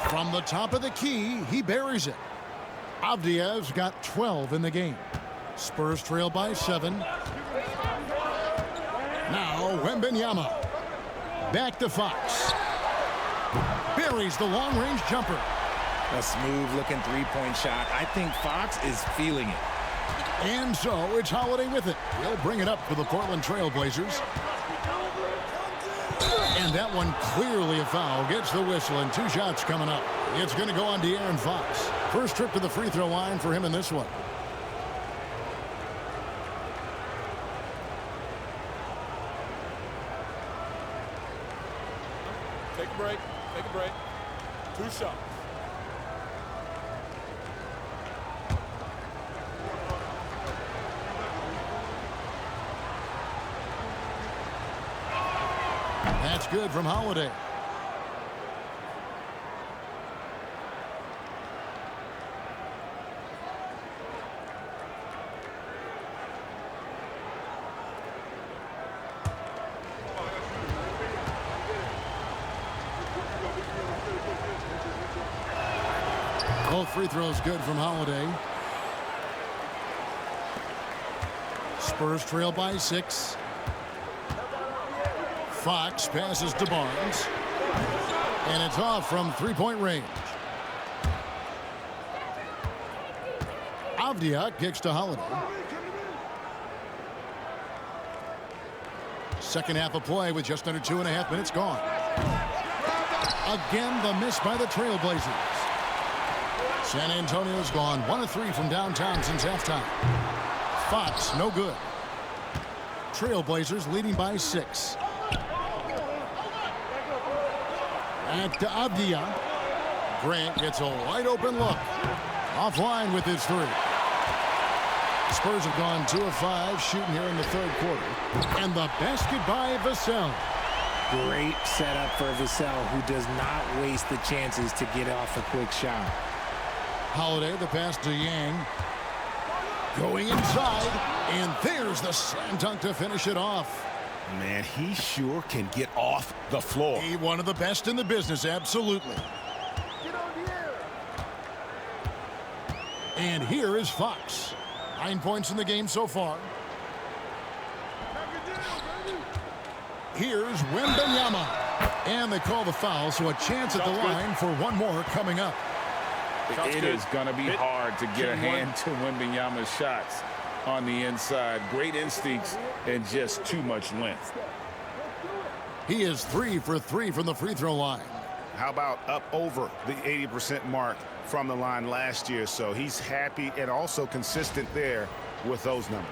From the top of the key, he buries it. Avdia's got 12 in the game. Spurs trail by 7. Now Wembanyama. Back to Fox. Buries the long-range jumper. A smooth-looking three-point shot. I think Fox is feeling it. And so it's Holiday with it. He'll bring it up for the Portland Trailblazers. And that one clearly a foul. Gets the whistle and 2 shots coming up. It's going to go on De'Aaron Fox. First trip to the free throw line for him in this one. Take a break. Take a break. 2 shots. That's good from Holiday. Both free throws good from Holiday. Spurs trail by 6. Fox passes to Barnes. And it's off from three-point range. Avdia kicks to Holiday. Second half of play with just under 2.5 minutes gone. Again, the miss by the Trailblazers. San Antonio's gone 1 of 3 from downtown since halftime. Fox, no good. Trailblazers leading by 6. Back to Avdia. Grant gets a wide open look. Offline with his 3. Spurs have gone 2 of 5 shooting here in the third quarter. And the basket by Vassell. Great setup for Vassell, who does not waste the chances to get off a quick shot. Holiday, the pass to Yang. Going inside, and there's the slam dunk to finish it off. Man, he sure can get off the floor. He one of the best in the business, absolutely. And here is Fox. 9 points in the game so far. Here's Wembanyama. And they call the foul, so a chance at the line for one more coming up. It is going to be hard to get a hand to Wembanyama's shots on the inside. Great instincts and just too much length. He is 3 for 3 from the free throw line. How about up over the 80% mark from the line last year? So he's happy and also consistent there with those numbers.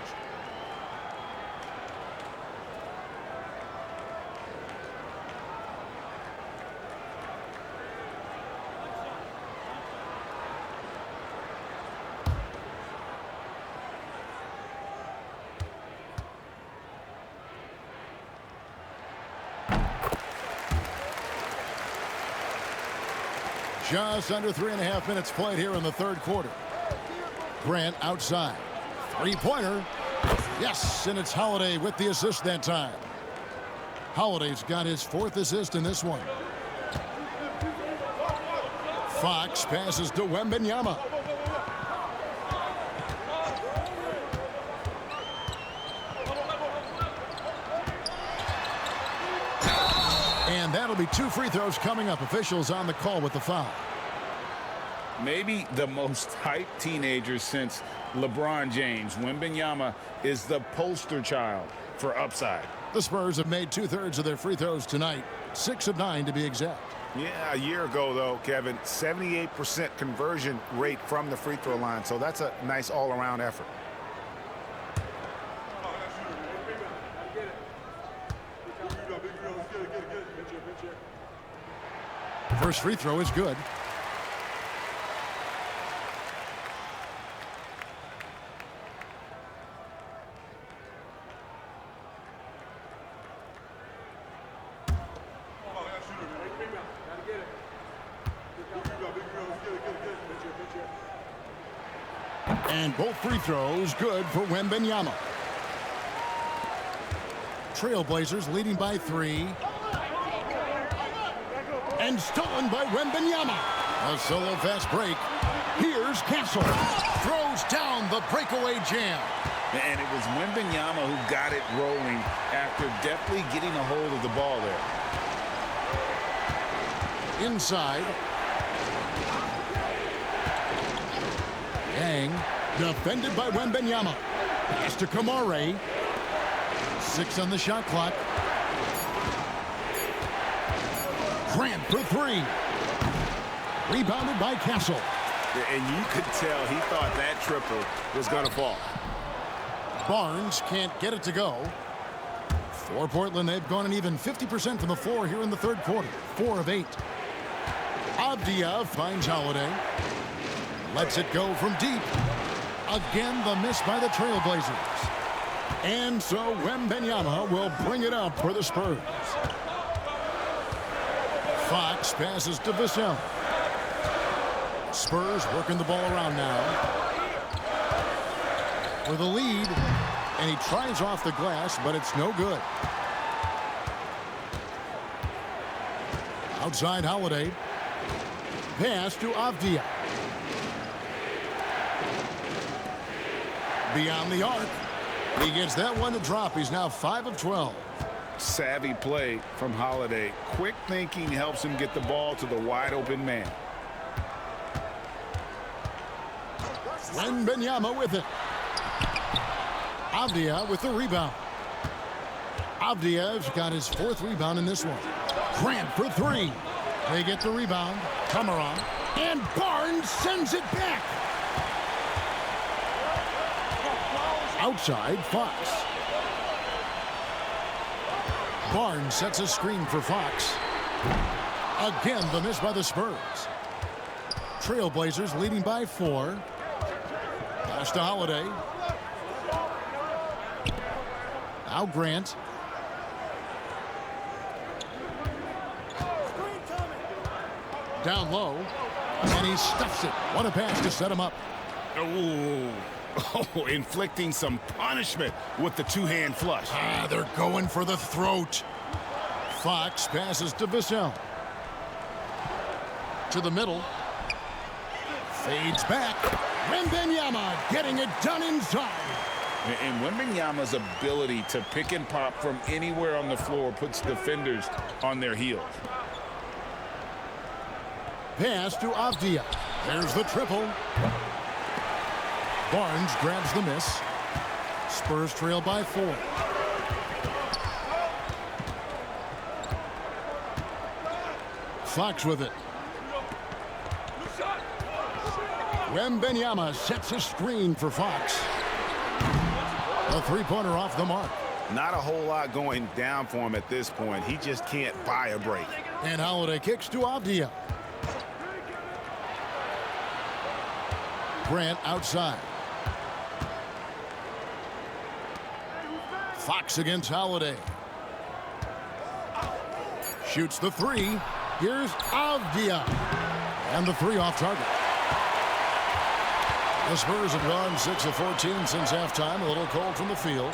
Just under 3.5 minutes played here in the third quarter. Grant outside. Three-pointer. Yes, and it's Holiday with the assist that time. Holiday's got his 4th assist in this one. Fox passes to Wembanyama. And that'll be 2 free throws coming up. Officials on the call with the foul. Maybe the most hyped teenager since LeBron James. Wembanyama is the poster child for upside. The Spurs have made 2/3 of their free throws tonight. 6 of 9 to be exact. Yeah, a year ago, though, Kevin, 78% conversion rate from the free throw line. So that's a nice all-around effort. First free throw is good. And both free throws good for Wembanyama. Trailblazers leading by 3. And stolen by Wembanyama. A solo fast break. Here's Castle. Throws down the breakaway jam. And it was Wembanyama who got it rolling after deftly getting a hold of the ball there. Inside. Yang defended by Wembanyama. Pass to Kamare. 6 on the shot clock. Grant for 3. Rebounded by Castle. And you could tell he thought that triple was going to fall. Barnes can't get it to go. For Portland, they've gone an even 50% from the floor here in the third quarter. 4 of 8. Avdia finds Holiday. Lets it go from deep. Again, the miss by the Trailblazers. And so Wembanyama will bring it up for the Spurs. Fox passes to Vassell. Spurs working the ball around now. With a lead, and he tries off the glass, but it's no good. Outside Holiday. Pass to Avdia. Beyond the arc. He gets that one to drop. He's now 5 of 12. Savvy play from Holiday. Quick thinking helps him get the ball to the wide open man. Wembanyama with it. Avdia with the rebound. Avdia's got his 4th rebound in this one. Grant for 3. They get the rebound. Cameron. And Barnes sends it back. Outside, Fox. Barnes sets a screen for Fox. Again, the miss by the Spurs. Trailblazers leading by 4. Pass to Holiday. Now Grant. Down low. And he stuffs it. What a pass to set him up. Oh, inflicting some punishment with the two-hand flush. They're going for the throat. Fox passes to Vassell. To the middle. Fades back. Wembanyama getting it done inside. And Wembanyama's ability to pick and pop from anywhere on the floor puts defenders on their heels. Pass to Avdia. There's the triple. Barnes grabs the miss. Spurs trail by 4. Fox with it. Wembanyama sets a screen for Fox. A 3-pointer off the mark. Not a whole lot going down for him at this point. He just can't buy a break. And Holiday kicks to Avdia. Grant outside. Fox against Holiday. Shoots the 3. Here's Avdia. And the 3 off target. The Spurs have gone 6 of 14 since halftime. A little cold from the field.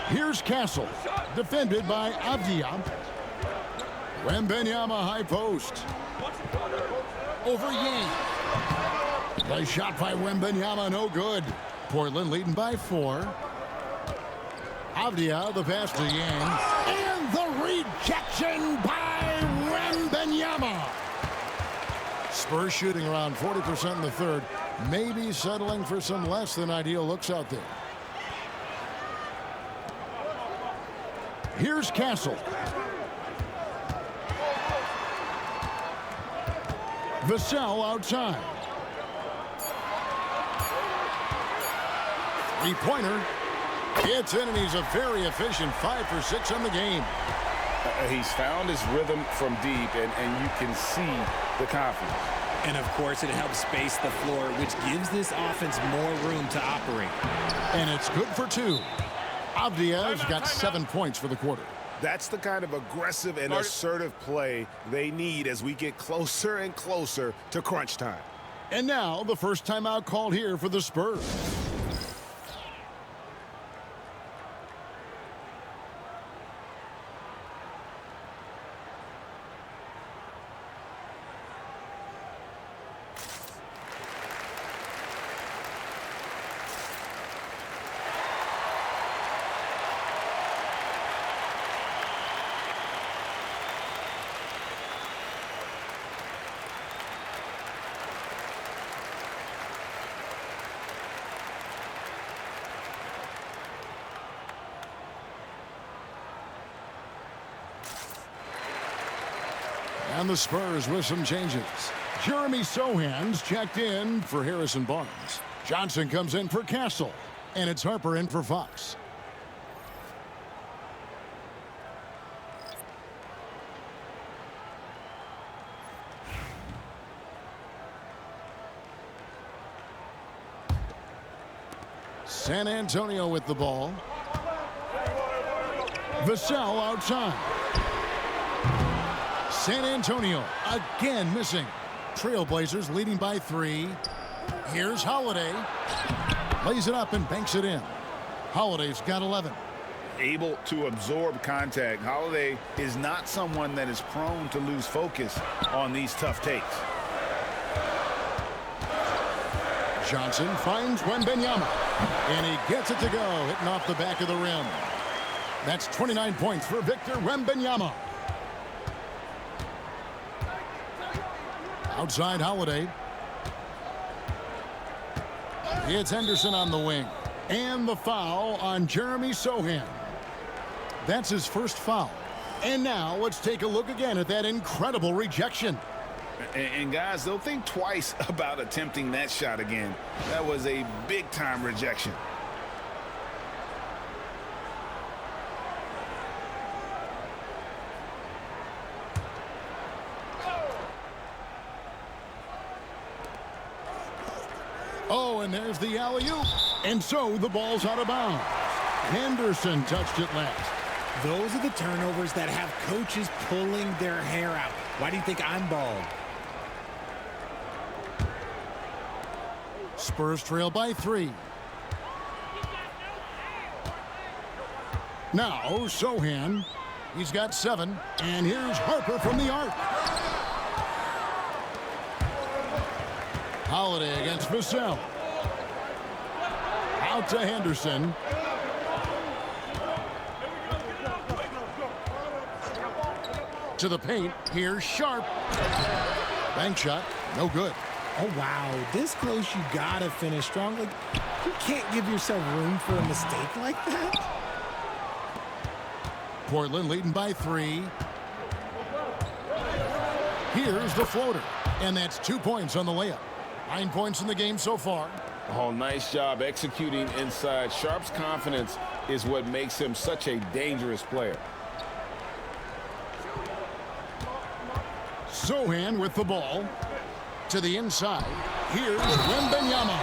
Here's Castle. Defended by Avdia. Wembanyama high post. Over Yang. The shot by Wembanyama, no good. Portland leading by 4. Avdia, the pass to Yang. And the rejection by Wembanyama. Spurs shooting around 40% in the 3rd. Maybe settling for some less than ideal looks out there. Here's Castle. Vassell outside. 3-pointer. It's in, and he's a very efficient 5 for 6 on the game. He's found his rhythm from deep, and you can see the confidence. And, of course, it helps space the floor, which gives this offense more room to operate. And it's good for 2. Avdia's got 7 points for the quarter. That's the kind of aggressive and assertive play they need as we get closer and closer to crunch time. And now the first timeout called here for the Spurs. And the Spurs with some changes. Jeremy Sohan's checked in for Harrison Barnes. Johnson comes in for Castle. And it's Harper in for Fox. San Antonio with the ball. Vassell outside. San Antonio again missing. Trailblazers leading by 3. Here's Holiday. Lays it up and banks it in. Holiday's got 11. Able to absorb contact. Holiday is not someone that is prone to lose focus on these tough takes. Johnson finds Wembanyama, and he gets it to go, hitting off the back of the rim. That's 29 points for Victor Wembanyama. Outside Holiday. It's Henderson on the wing. And the foul on Jeremy Sochan. That's his first foul. And now let's take a look again at that incredible rejection. And guys, they'll think twice about attempting that shot again. That was a big-time rejection. Oh, and there's the alley-oop. And so the ball's out of bounds. Henderson touched it last. Those are the turnovers that have coaches pulling their hair out. Why do you think I'm bald? Spurs trail by 3. Now, Sochan. He's got 7. And here's Harper from the arc. Holiday against Vassell. Out to Henderson. To the paint. Here's Sharp. Bank shot. No good. Oh, wow. This close, you got to finish strong. Like, you can't give yourself room for a mistake like that. Portland leading by 3. Here's the floater. And that's 2 points on the layup. 9 points in the game so far. Oh, nice job executing inside. Sharp's confidence is what makes him such a dangerous player. Sochan with the ball. To the inside. Here's Wembanyama.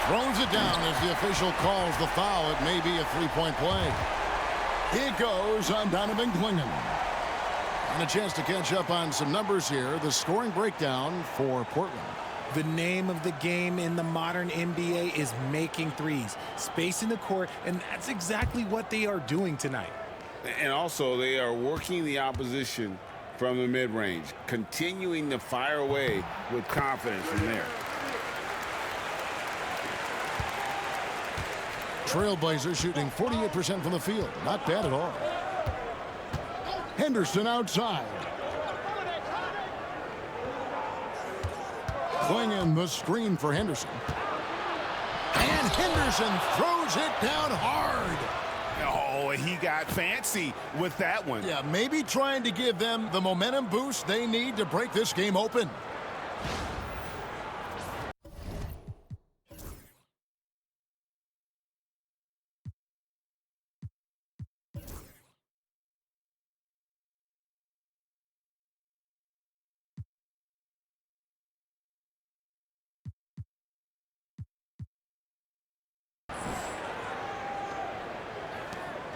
Throws it down as the official calls the foul. It may be a three-point play. It goes on Donovan Clingan. And a chance to catch up on some numbers here. The scoring breakdown for Portland. The name of the game in the modern NBA is making threes. Space in the court, and that's exactly what they are doing tonight. And also, they are working the opposition from the mid-range, continuing to fire away with confidence from there. Trailblazers shooting 48% from the field. Not bad at all. Henderson outside. Clingan the screen for Henderson. And Henderson throws it down hard. Oh, he got fancy with that one. Yeah, maybe trying to give them the momentum boost they need to break this game open.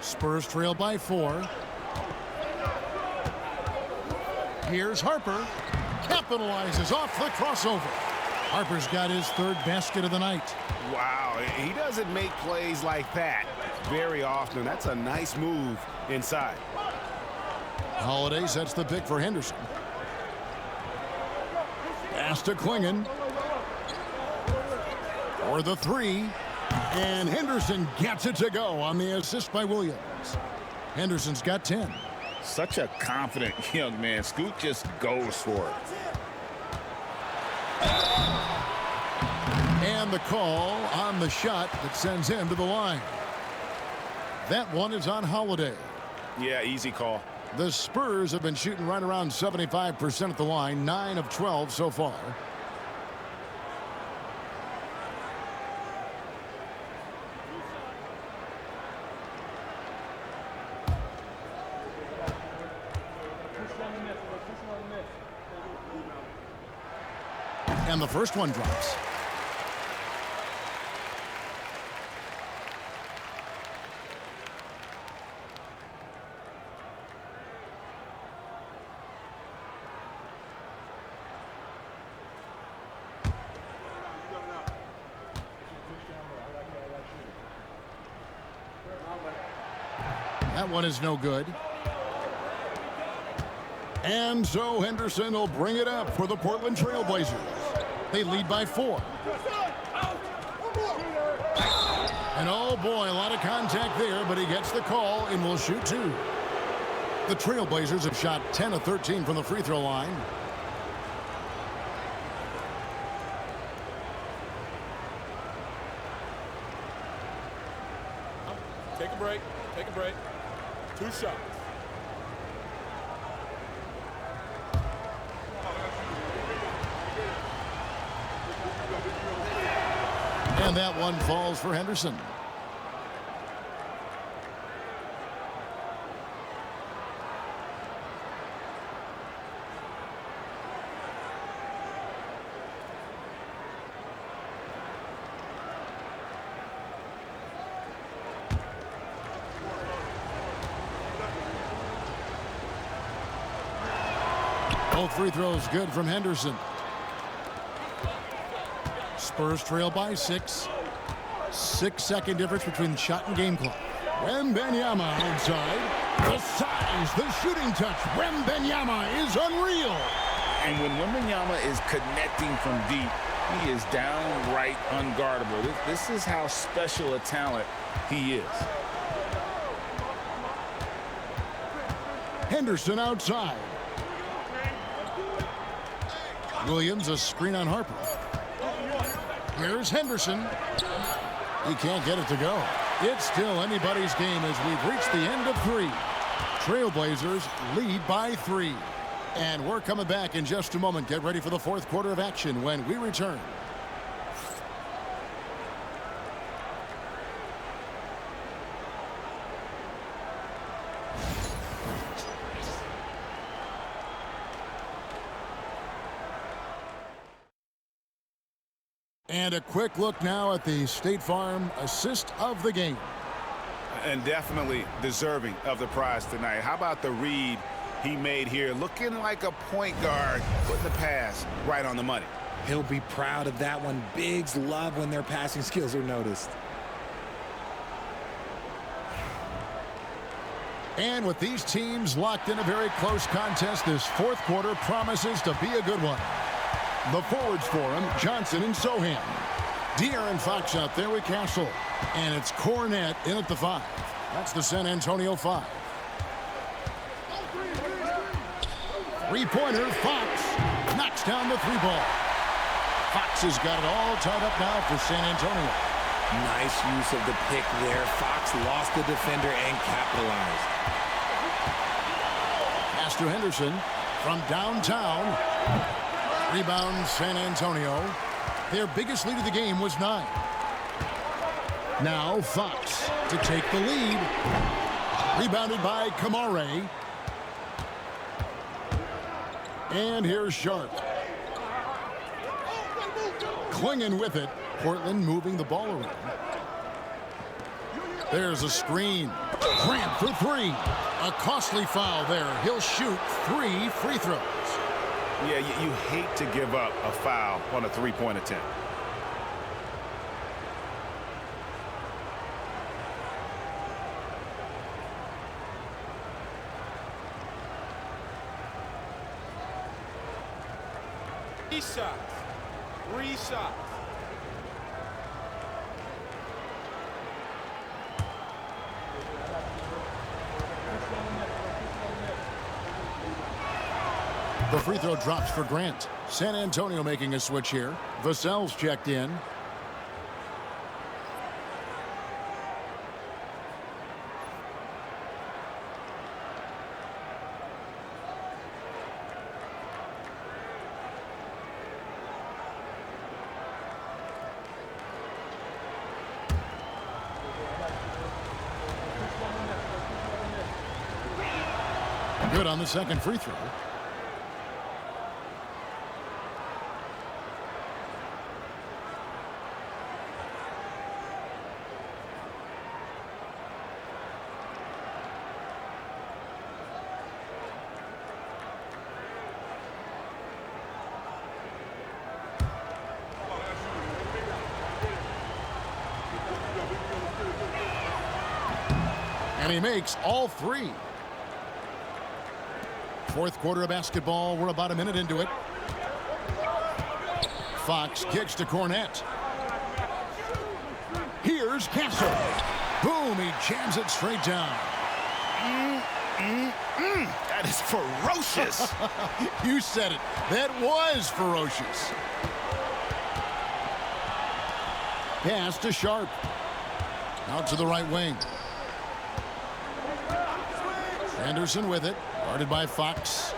Spurs trail by 4. Here's Harper. Capitalizes off the crossover. Harper's got his 3rd basket of the night. Wow, he doesn't make plays like that very often. That's a nice move inside. Holiday sets the pick for Henderson. Pass to Clingan. For the 3. And Henderson gets it to go on the assist by Williams. Henderson's got 10. Such a confident young man. Scoot just goes for it. And the call on the shot that sends him to the line. That one is on Holiday. Yeah, easy call. The Spurs have been shooting right around 75% at the line, 9 of 12 so far. And the first one drops. That one is no good. And so Henderson will bring it up for the Portland Trailblazers. They lead by 4. And oh boy, a lot of contact there, but he gets the call and will shoot 2. The Trailblazers have shot 10 of 13 from the free throw line. Take a break. Take a break. 2 shots. And that one falls for Henderson. Both free throws good from Henderson. Spurs trail by 6. 6-second difference between shot and game clock. Wembanyama outside. The size, the shooting touch. Wembanyama is unreal. And when Wembanyama is connecting from deep, he is downright unguardable. This is how special a talent he is. Henderson outside. Williams, a screen on Harper. Here's Henderson. He can't get it to go. It's still anybody's game as we've reached the end of 3. Trailblazers lead by 3. And we're coming back in just a moment. Get ready for the 4th quarter of action when we return. And a quick look now at the State Farm assist of the game. And definitely deserving of the prize tonight. How about the read he made here? Looking like a point guard, putting the pass right on the money. He'll be proud of that one. Bigs love when their passing skills are noticed. And with these teams locked in a very close contest, this 4th quarter promises to be a good one. The forwards for him, Johnson and Sohan. De'Aaron Fox out there with Castle. And it's Cornette in at the 5. That's the San Antonio 5. Three-pointer, Fox knocks down the 3-ball. Fox has got it all tied up now for San Antonio. Nice use of the pick there. Fox lost the defender and capitalized. Pass to Henderson from downtown. Rebound San Antonio. Their biggest lead of the game was 9. Now Fox to take the lead. Rebounded by Kamare. And here's Sharp. Clinging with it. Portland moving the ball around. There's a screen. Grant for 3. A costly foul there. He'll shoot 3 free throws. Yeah, you hate to give up a foul on a 3-point attempt. Three shots. The free throw drops for Grant. San Antonio making a switch here. Vassell's checked in. Good on the second free throw. And he makes all 3. 4th quarter of basketball. We're about a minute into it. Fox kicks to Cornette. Here's Here's Castle. Boom, he jams it straight down. That is ferocious. You said it. That was ferocious. Pass to Sharp. Out to the right wing. Anderson with it. Guarded by Fox.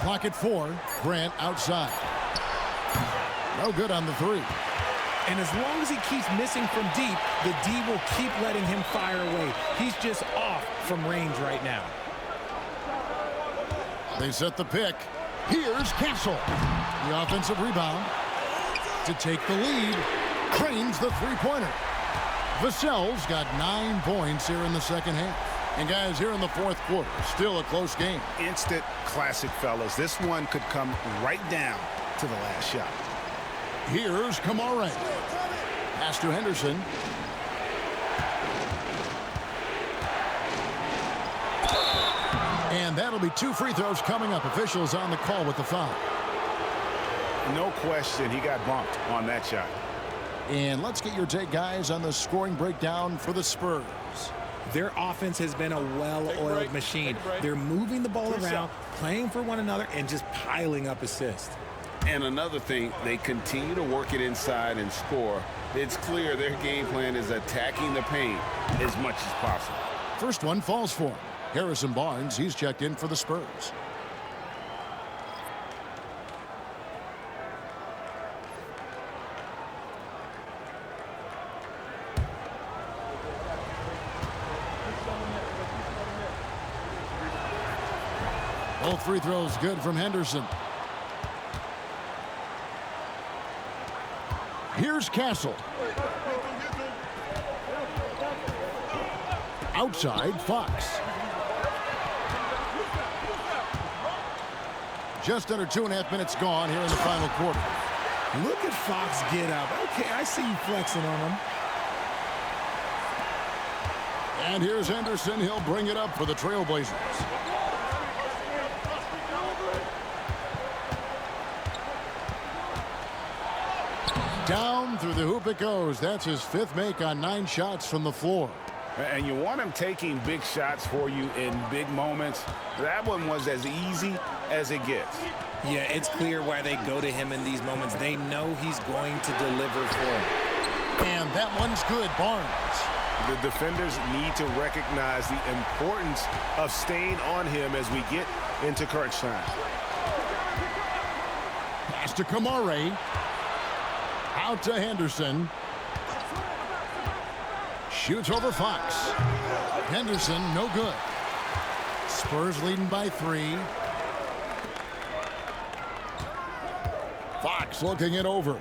Clock at 4. Grant outside. No good on the 3. And as long as he keeps missing from deep, the D will keep letting him fire away. He's just off from range right now. They set the pick. Here's Castle. The offensive rebound. To take the lead. Cranes the three-pointer. Vassell's got 9 points here in the second half. And guys, here in the fourth quarter, still a close game. Instant classic, fellas. This one could come right down to the last shot. Here's Kamara. Pass to Henderson. And that'll be 2 free throws coming up. Officials on the call with the foul. No question, he got bumped on that shot. And let's get your take, guys, on the scoring breakdown for the Spurs. Their offense has been a well-oiled machine. They're moving the ball around, playing for one another, and just piling up assists. And another thing, they continue to work it inside and score. It's clear their game plan is attacking the paint as much as possible. First one falls for him. Harrison Barnes, he's checked in for the Spurs. Both free throws good from Henderson. Here's Castle. Outside, Fox. Just under 2.5 minutes gone here in the final quarter. Look at Fox get up. Okay, I see you flexing on him. And here's Henderson. He'll bring it up for the Trailblazers. Down through the hoop it goes. That's his 5th make on 9 shots from the floor. And you want him taking big shots for you in big moments. That one was as easy as it gets. Yeah, it's clear why they go to him in these moments. They know he's going to deliver for them. And that one's good. Barnes. The defenders need to recognize the importance of staying on him as we get into crunch time. Pass to Kamara. Out to Henderson. Shoots over Fox. Henderson, no good. Spurs leading by 3. Fox looking it over.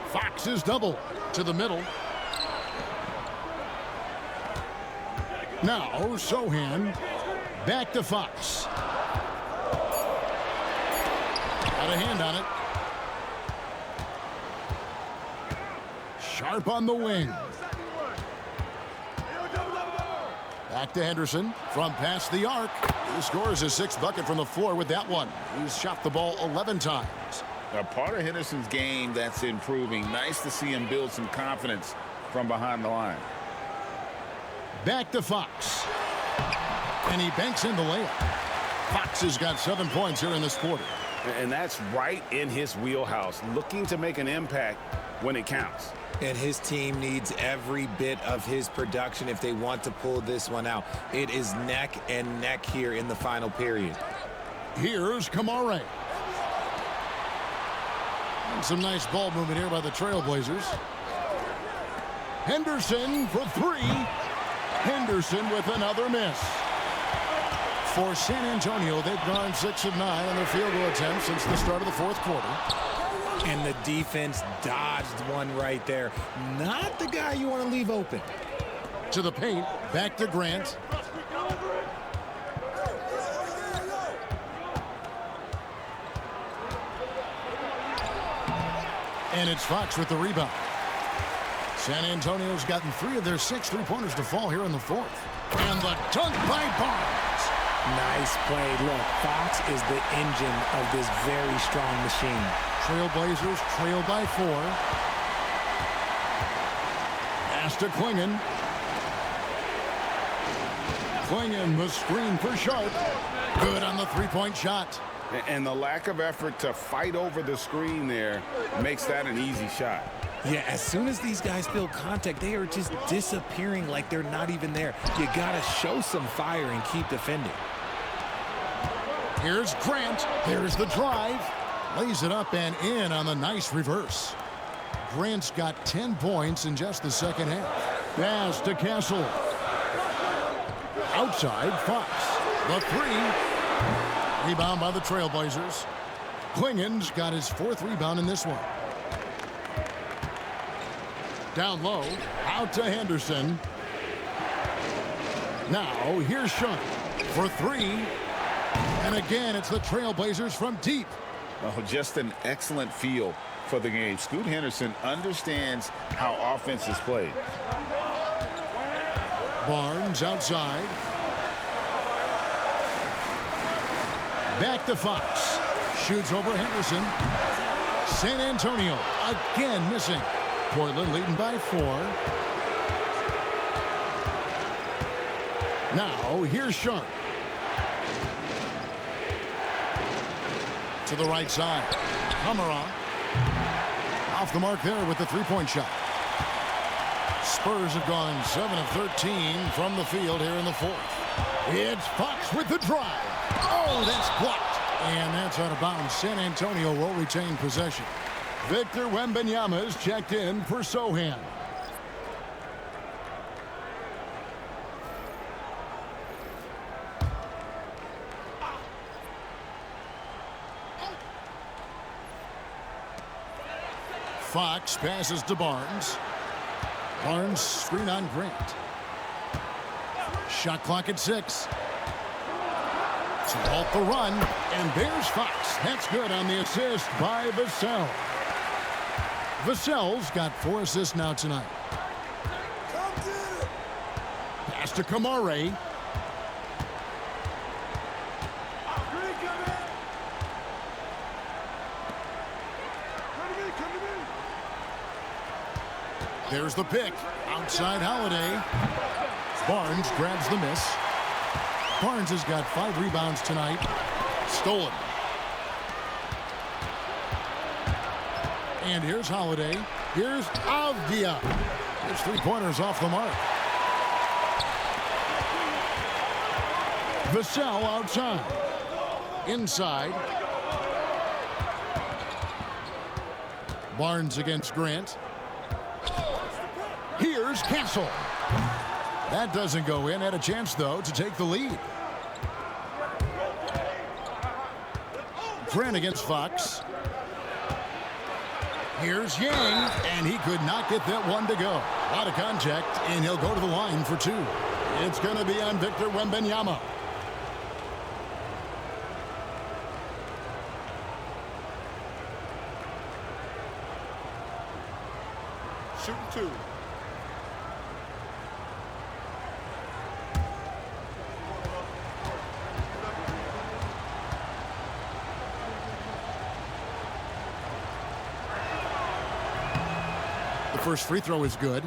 Fox is double to the middle. Now, Sohan. Back to Fox. Got a hand on it. Sharp on the wing. Back to Henderson from past the arc. He scores his 6th bucket from the floor with that one. He's shot the ball 11 times. A part of Henderson's game that's improving. Nice to see him build some confidence from behind the line. Back to Fox. And he banks in the layup. Fox has got 7 points here in this quarter. And that's right in his wheelhouse, looking to make an impact when it counts. And his team needs every bit of his production if they want to pull this one out. It is neck and neck here in the final period. Here's Kamara. And some nice ball movement here by the Trailblazers. Henderson for 3. Henderson with another miss. For San Antonio, they've gone 6 of 9 on their field goal attempts since the start of the fourth quarter. And the defense dodged one right there. Not the guy you want to leave open. To the paint, back to Grant. And it's Fox with the rebound. San Antonio's gotten 3 of their 6 3-pointers to fall here in the fourth. And the dunk by Barnes. Nice play. Look, Fox is the engine of this very strong machine. Trailblazers trail by 4. Pass to Klingon. Klingon, the screen for Sharp. Good on the three-point shot. And the lack of effort to fight over the screen there makes that an easy shot. Yeah, as soon as these guys feel contact, they are just disappearing like they're not even there. You got to show some fire and keep defending. Here's Grant. Here's the drive. Lays it up and in on the nice reverse. Grant's got 10 points in just the second half. Pass to Castle. Outside, Fox. The three. Rebound by the Trailblazers. Klingon's got his 4th rebound in this one. Down low, out to Henderson. Now, here's Sharp for 3. And again, it's the Trailblazers from deep. Oh, just an excellent feel for the game. Scoot Henderson understands how offense is played. Barnes outside. Back to Fox. Shoots over Henderson. San Antonio again missing. Portland leading by 4. Now, here's Sharp. To the right side. Hamara. Off the mark there with the three-point shot. Spurs have gone 7 of 13 from the field here in the 4th. It's Fox with the drive. Oh, that's blocked. And that's out of bounds. San Antonio will retain possession. Victor Wembanyama is checked in for Sohan. Fox passes to Barnes. Barnes screen on Grant. Shot clock at 6. To halt the run, and there's Fox. That's good on the assist by Vassell. Vassell's got 4 assists now tonight. Pass to Kamare. There's the pick. Outside Holiday. Barnes grabs the miss. Barnes has got 5 rebounds tonight. Stolen. And here's Holiday. Here's Avdia. His 3-pointers off the mark. Vassell outside. Inside. Barnes against Grant. Here's Castle. That doesn't go in. Had a chance, though, to take the lead. Grant against Fox. Here's Yang, and he could not get that one to go. A lot of contact, and he'll go to the line for 2. It's going to be on Victor Wembanyama. Shooting 2. The first free throw is good.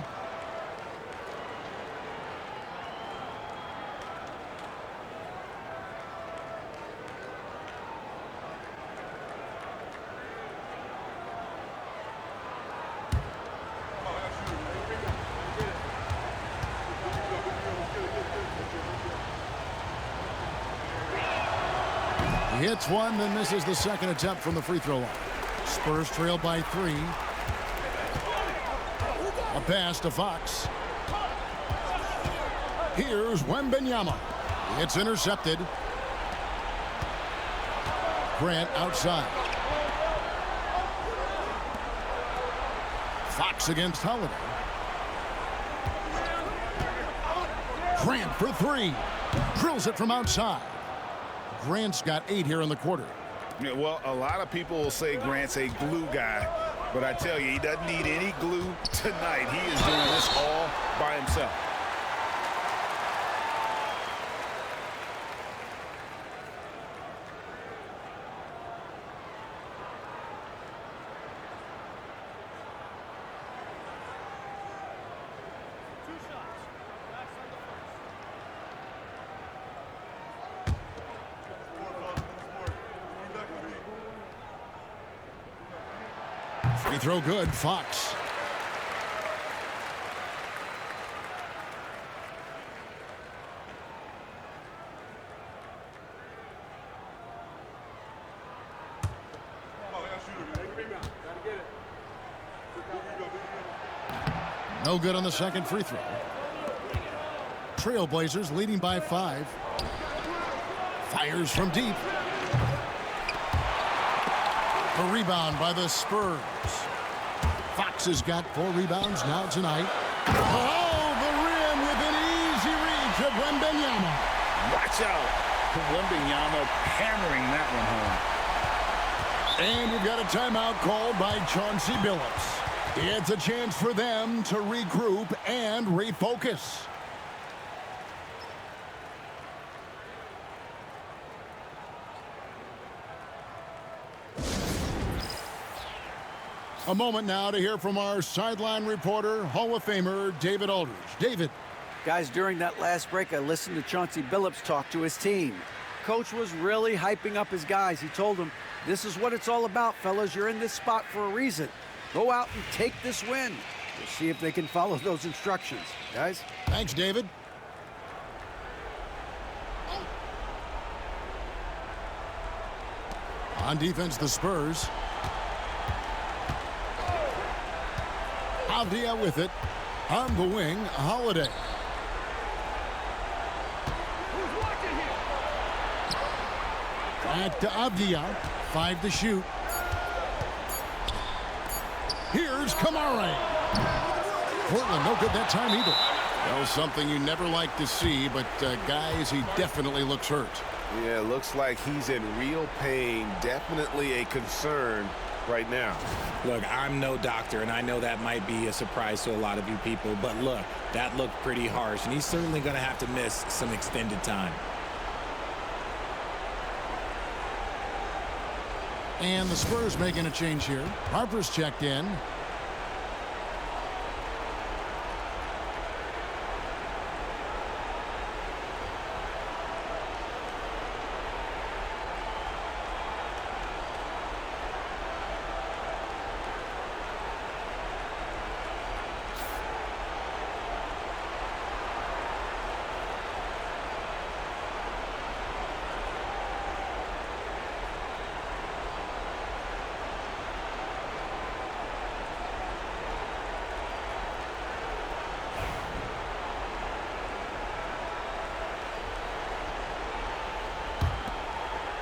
He hits one, then misses the second attempt from the free throw line. Spurs trail by 3. A pass to Fox. Here's Wembanyama. It's intercepted. Grant outside. Fox against Holiday. Grant for 3. Drills it from outside. Grant's got 8 here in the quarter. Yeah, well, a lot of people will say Grant's a glue guy, but I tell you, he doesn't need any glue tonight. He is doing this all by himself. Free throw good, Fox. No good on the second free throw. Trailblazers leading by 5. Fires from deep. A rebound by the Spurs. Fox has got 4 rebounds now tonight. Oh, the rim with an easy reach of Wembanyama. Watch out. Wembanyama hammering that one home. And we've got a timeout called by Chauncey Billups. It's a chance for them to regroup and refocus. A moment now to hear from our sideline reporter, Hall of Famer David Aldridge. David. Guys, during that last break, I listened to Chauncey Billups talk to his team. Coach was really hyping up his guys. He told them, this is what it's all about, fellas. You're in this spot for a reason. Go out and take this win. We'll see if they can follow those instructions. Guys? Thanks, David. On defense, the Spurs. Avdia with it. On the wing, Holiday. Back to Avdia. 5 to shoot. Here's Kamare. Portland, no good that time either. Well, something you never like to see, but guys, he definitely looks hurt. Yeah, looks like he's in real pain. Definitely a concern right now. Look, I'm no doctor, and I know that might be a surprise to a lot of you people, but look, that looked pretty harsh, and he's certainly going to have to miss some extended time. And the Spurs making a change here. Harper's checked in.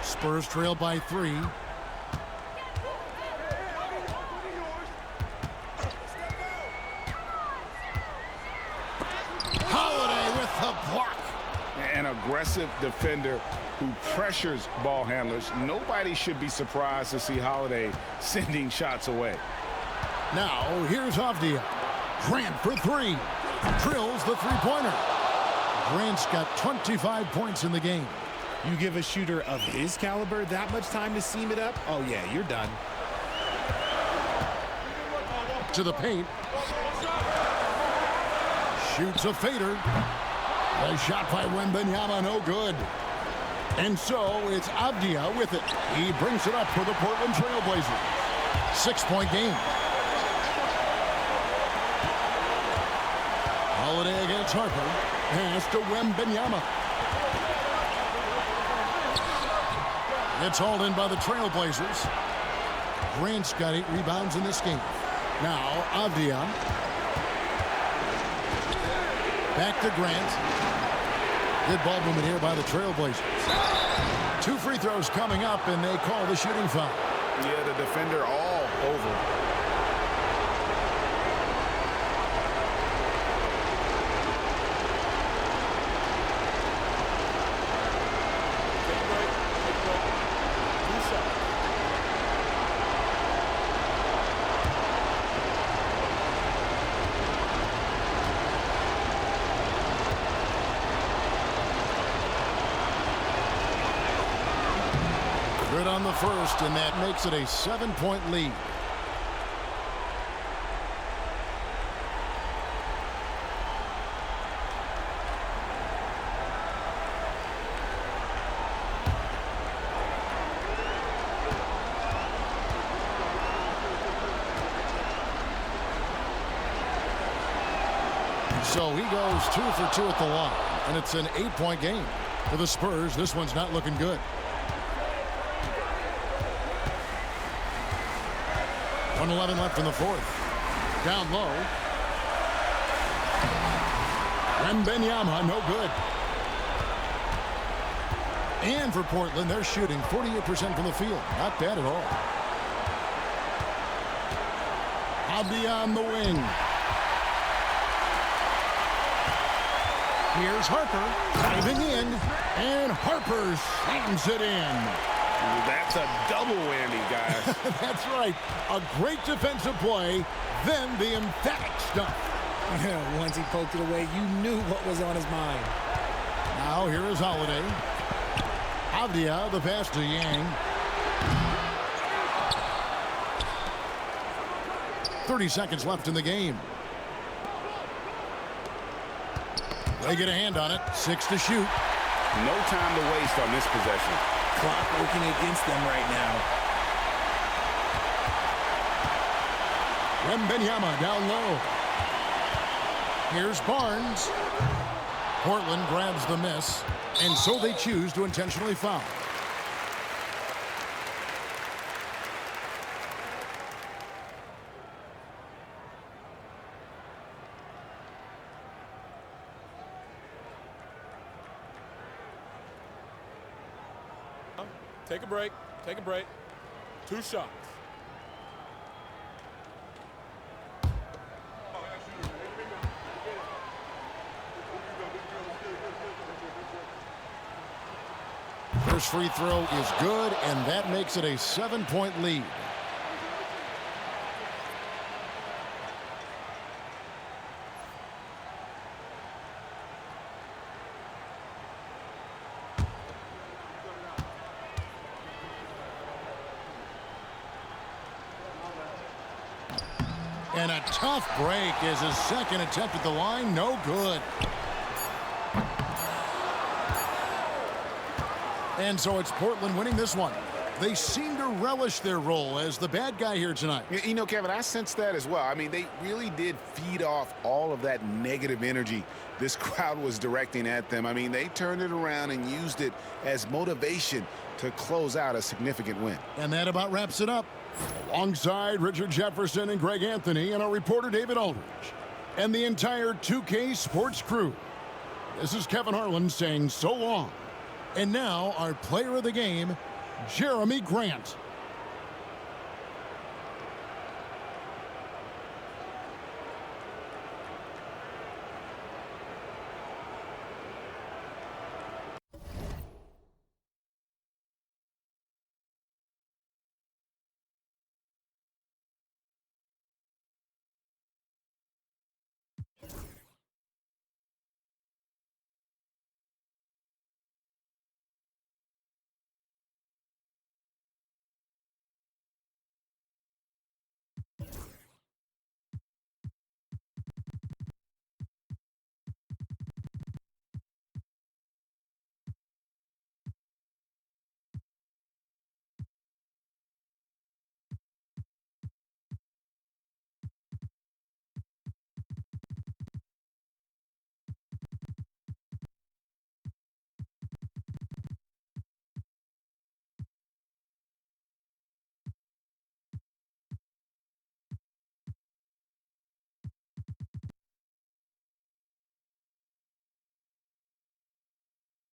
Spurs trail by 3. Holiday with the block. An aggressive defender who pressures ball handlers. Nobody should be surprised to see Holiday sending shots away. Now, here's Avdia. Grant for 3. Drills the three-pointer. Grant's got 25 points in the game. You give a shooter of his caliber that much time to seam it up? Oh, yeah, you're done. To the paint. Shoots a fader. A shot by Wembanyama, no good. And so it's Avdia with it. He brings it up for the Portland Trailblazers. 6-point game. Holiday against Harper. Pass to Wembanyama. It's hauled in by the Trailblazers. Grant's got 8 rebounds in this game. Now, Avdia. Back to Grant. Good ball movement here by the Trailblazers. 2 free throws coming up, and they call the shooting foul. Yeah, the defender all over. Good on the first, and that makes it a 7-point lead. So he goes 2 for 2 at the line, and it's an 8-point game. For the Spurs, this one's not looking good. 1:11 left in the fourth. Down low. Wembanyama, no good. And for Portland, they're shooting 48% from the field. Not bad at all. Avdia on the wing. Here's Harper diving in, and Harper slams it in. That's a double whammy, guys. That's right. A great defensive play, then the emphatic stuff. Once he poked it away, you knew what was on his mind. Now here is Holiday. Avdia, the pass to Yang. 30 seconds left in the game. They get a hand on it. 6 to shoot. No time to waste on this possession. Clock working against them right now. Wembanyama down low. Here's Barnes. Portland grabs the miss, and so they choose to intentionally foul. Take a break. Take a break. 2 shots. First free throw is good, and that makes it a 7-point lead. And a tough break is his second attempt at the line. No good. And so it's Portland winning this one. They seem to relish their role as the bad guy here tonight. You know, Kevin, I sense that as well. I mean, they really did feed off all of that negative energy this crowd was directing at them. I mean, they turned it around and used it as motivation to close out a significant win. And that about wraps it up. Alongside Richard Jefferson and Greg Anthony and our reporter David Aldridge and the entire 2K Sports crew, this is Kevin Harlan saying so long. And now our player of the game, Jeremy Grant.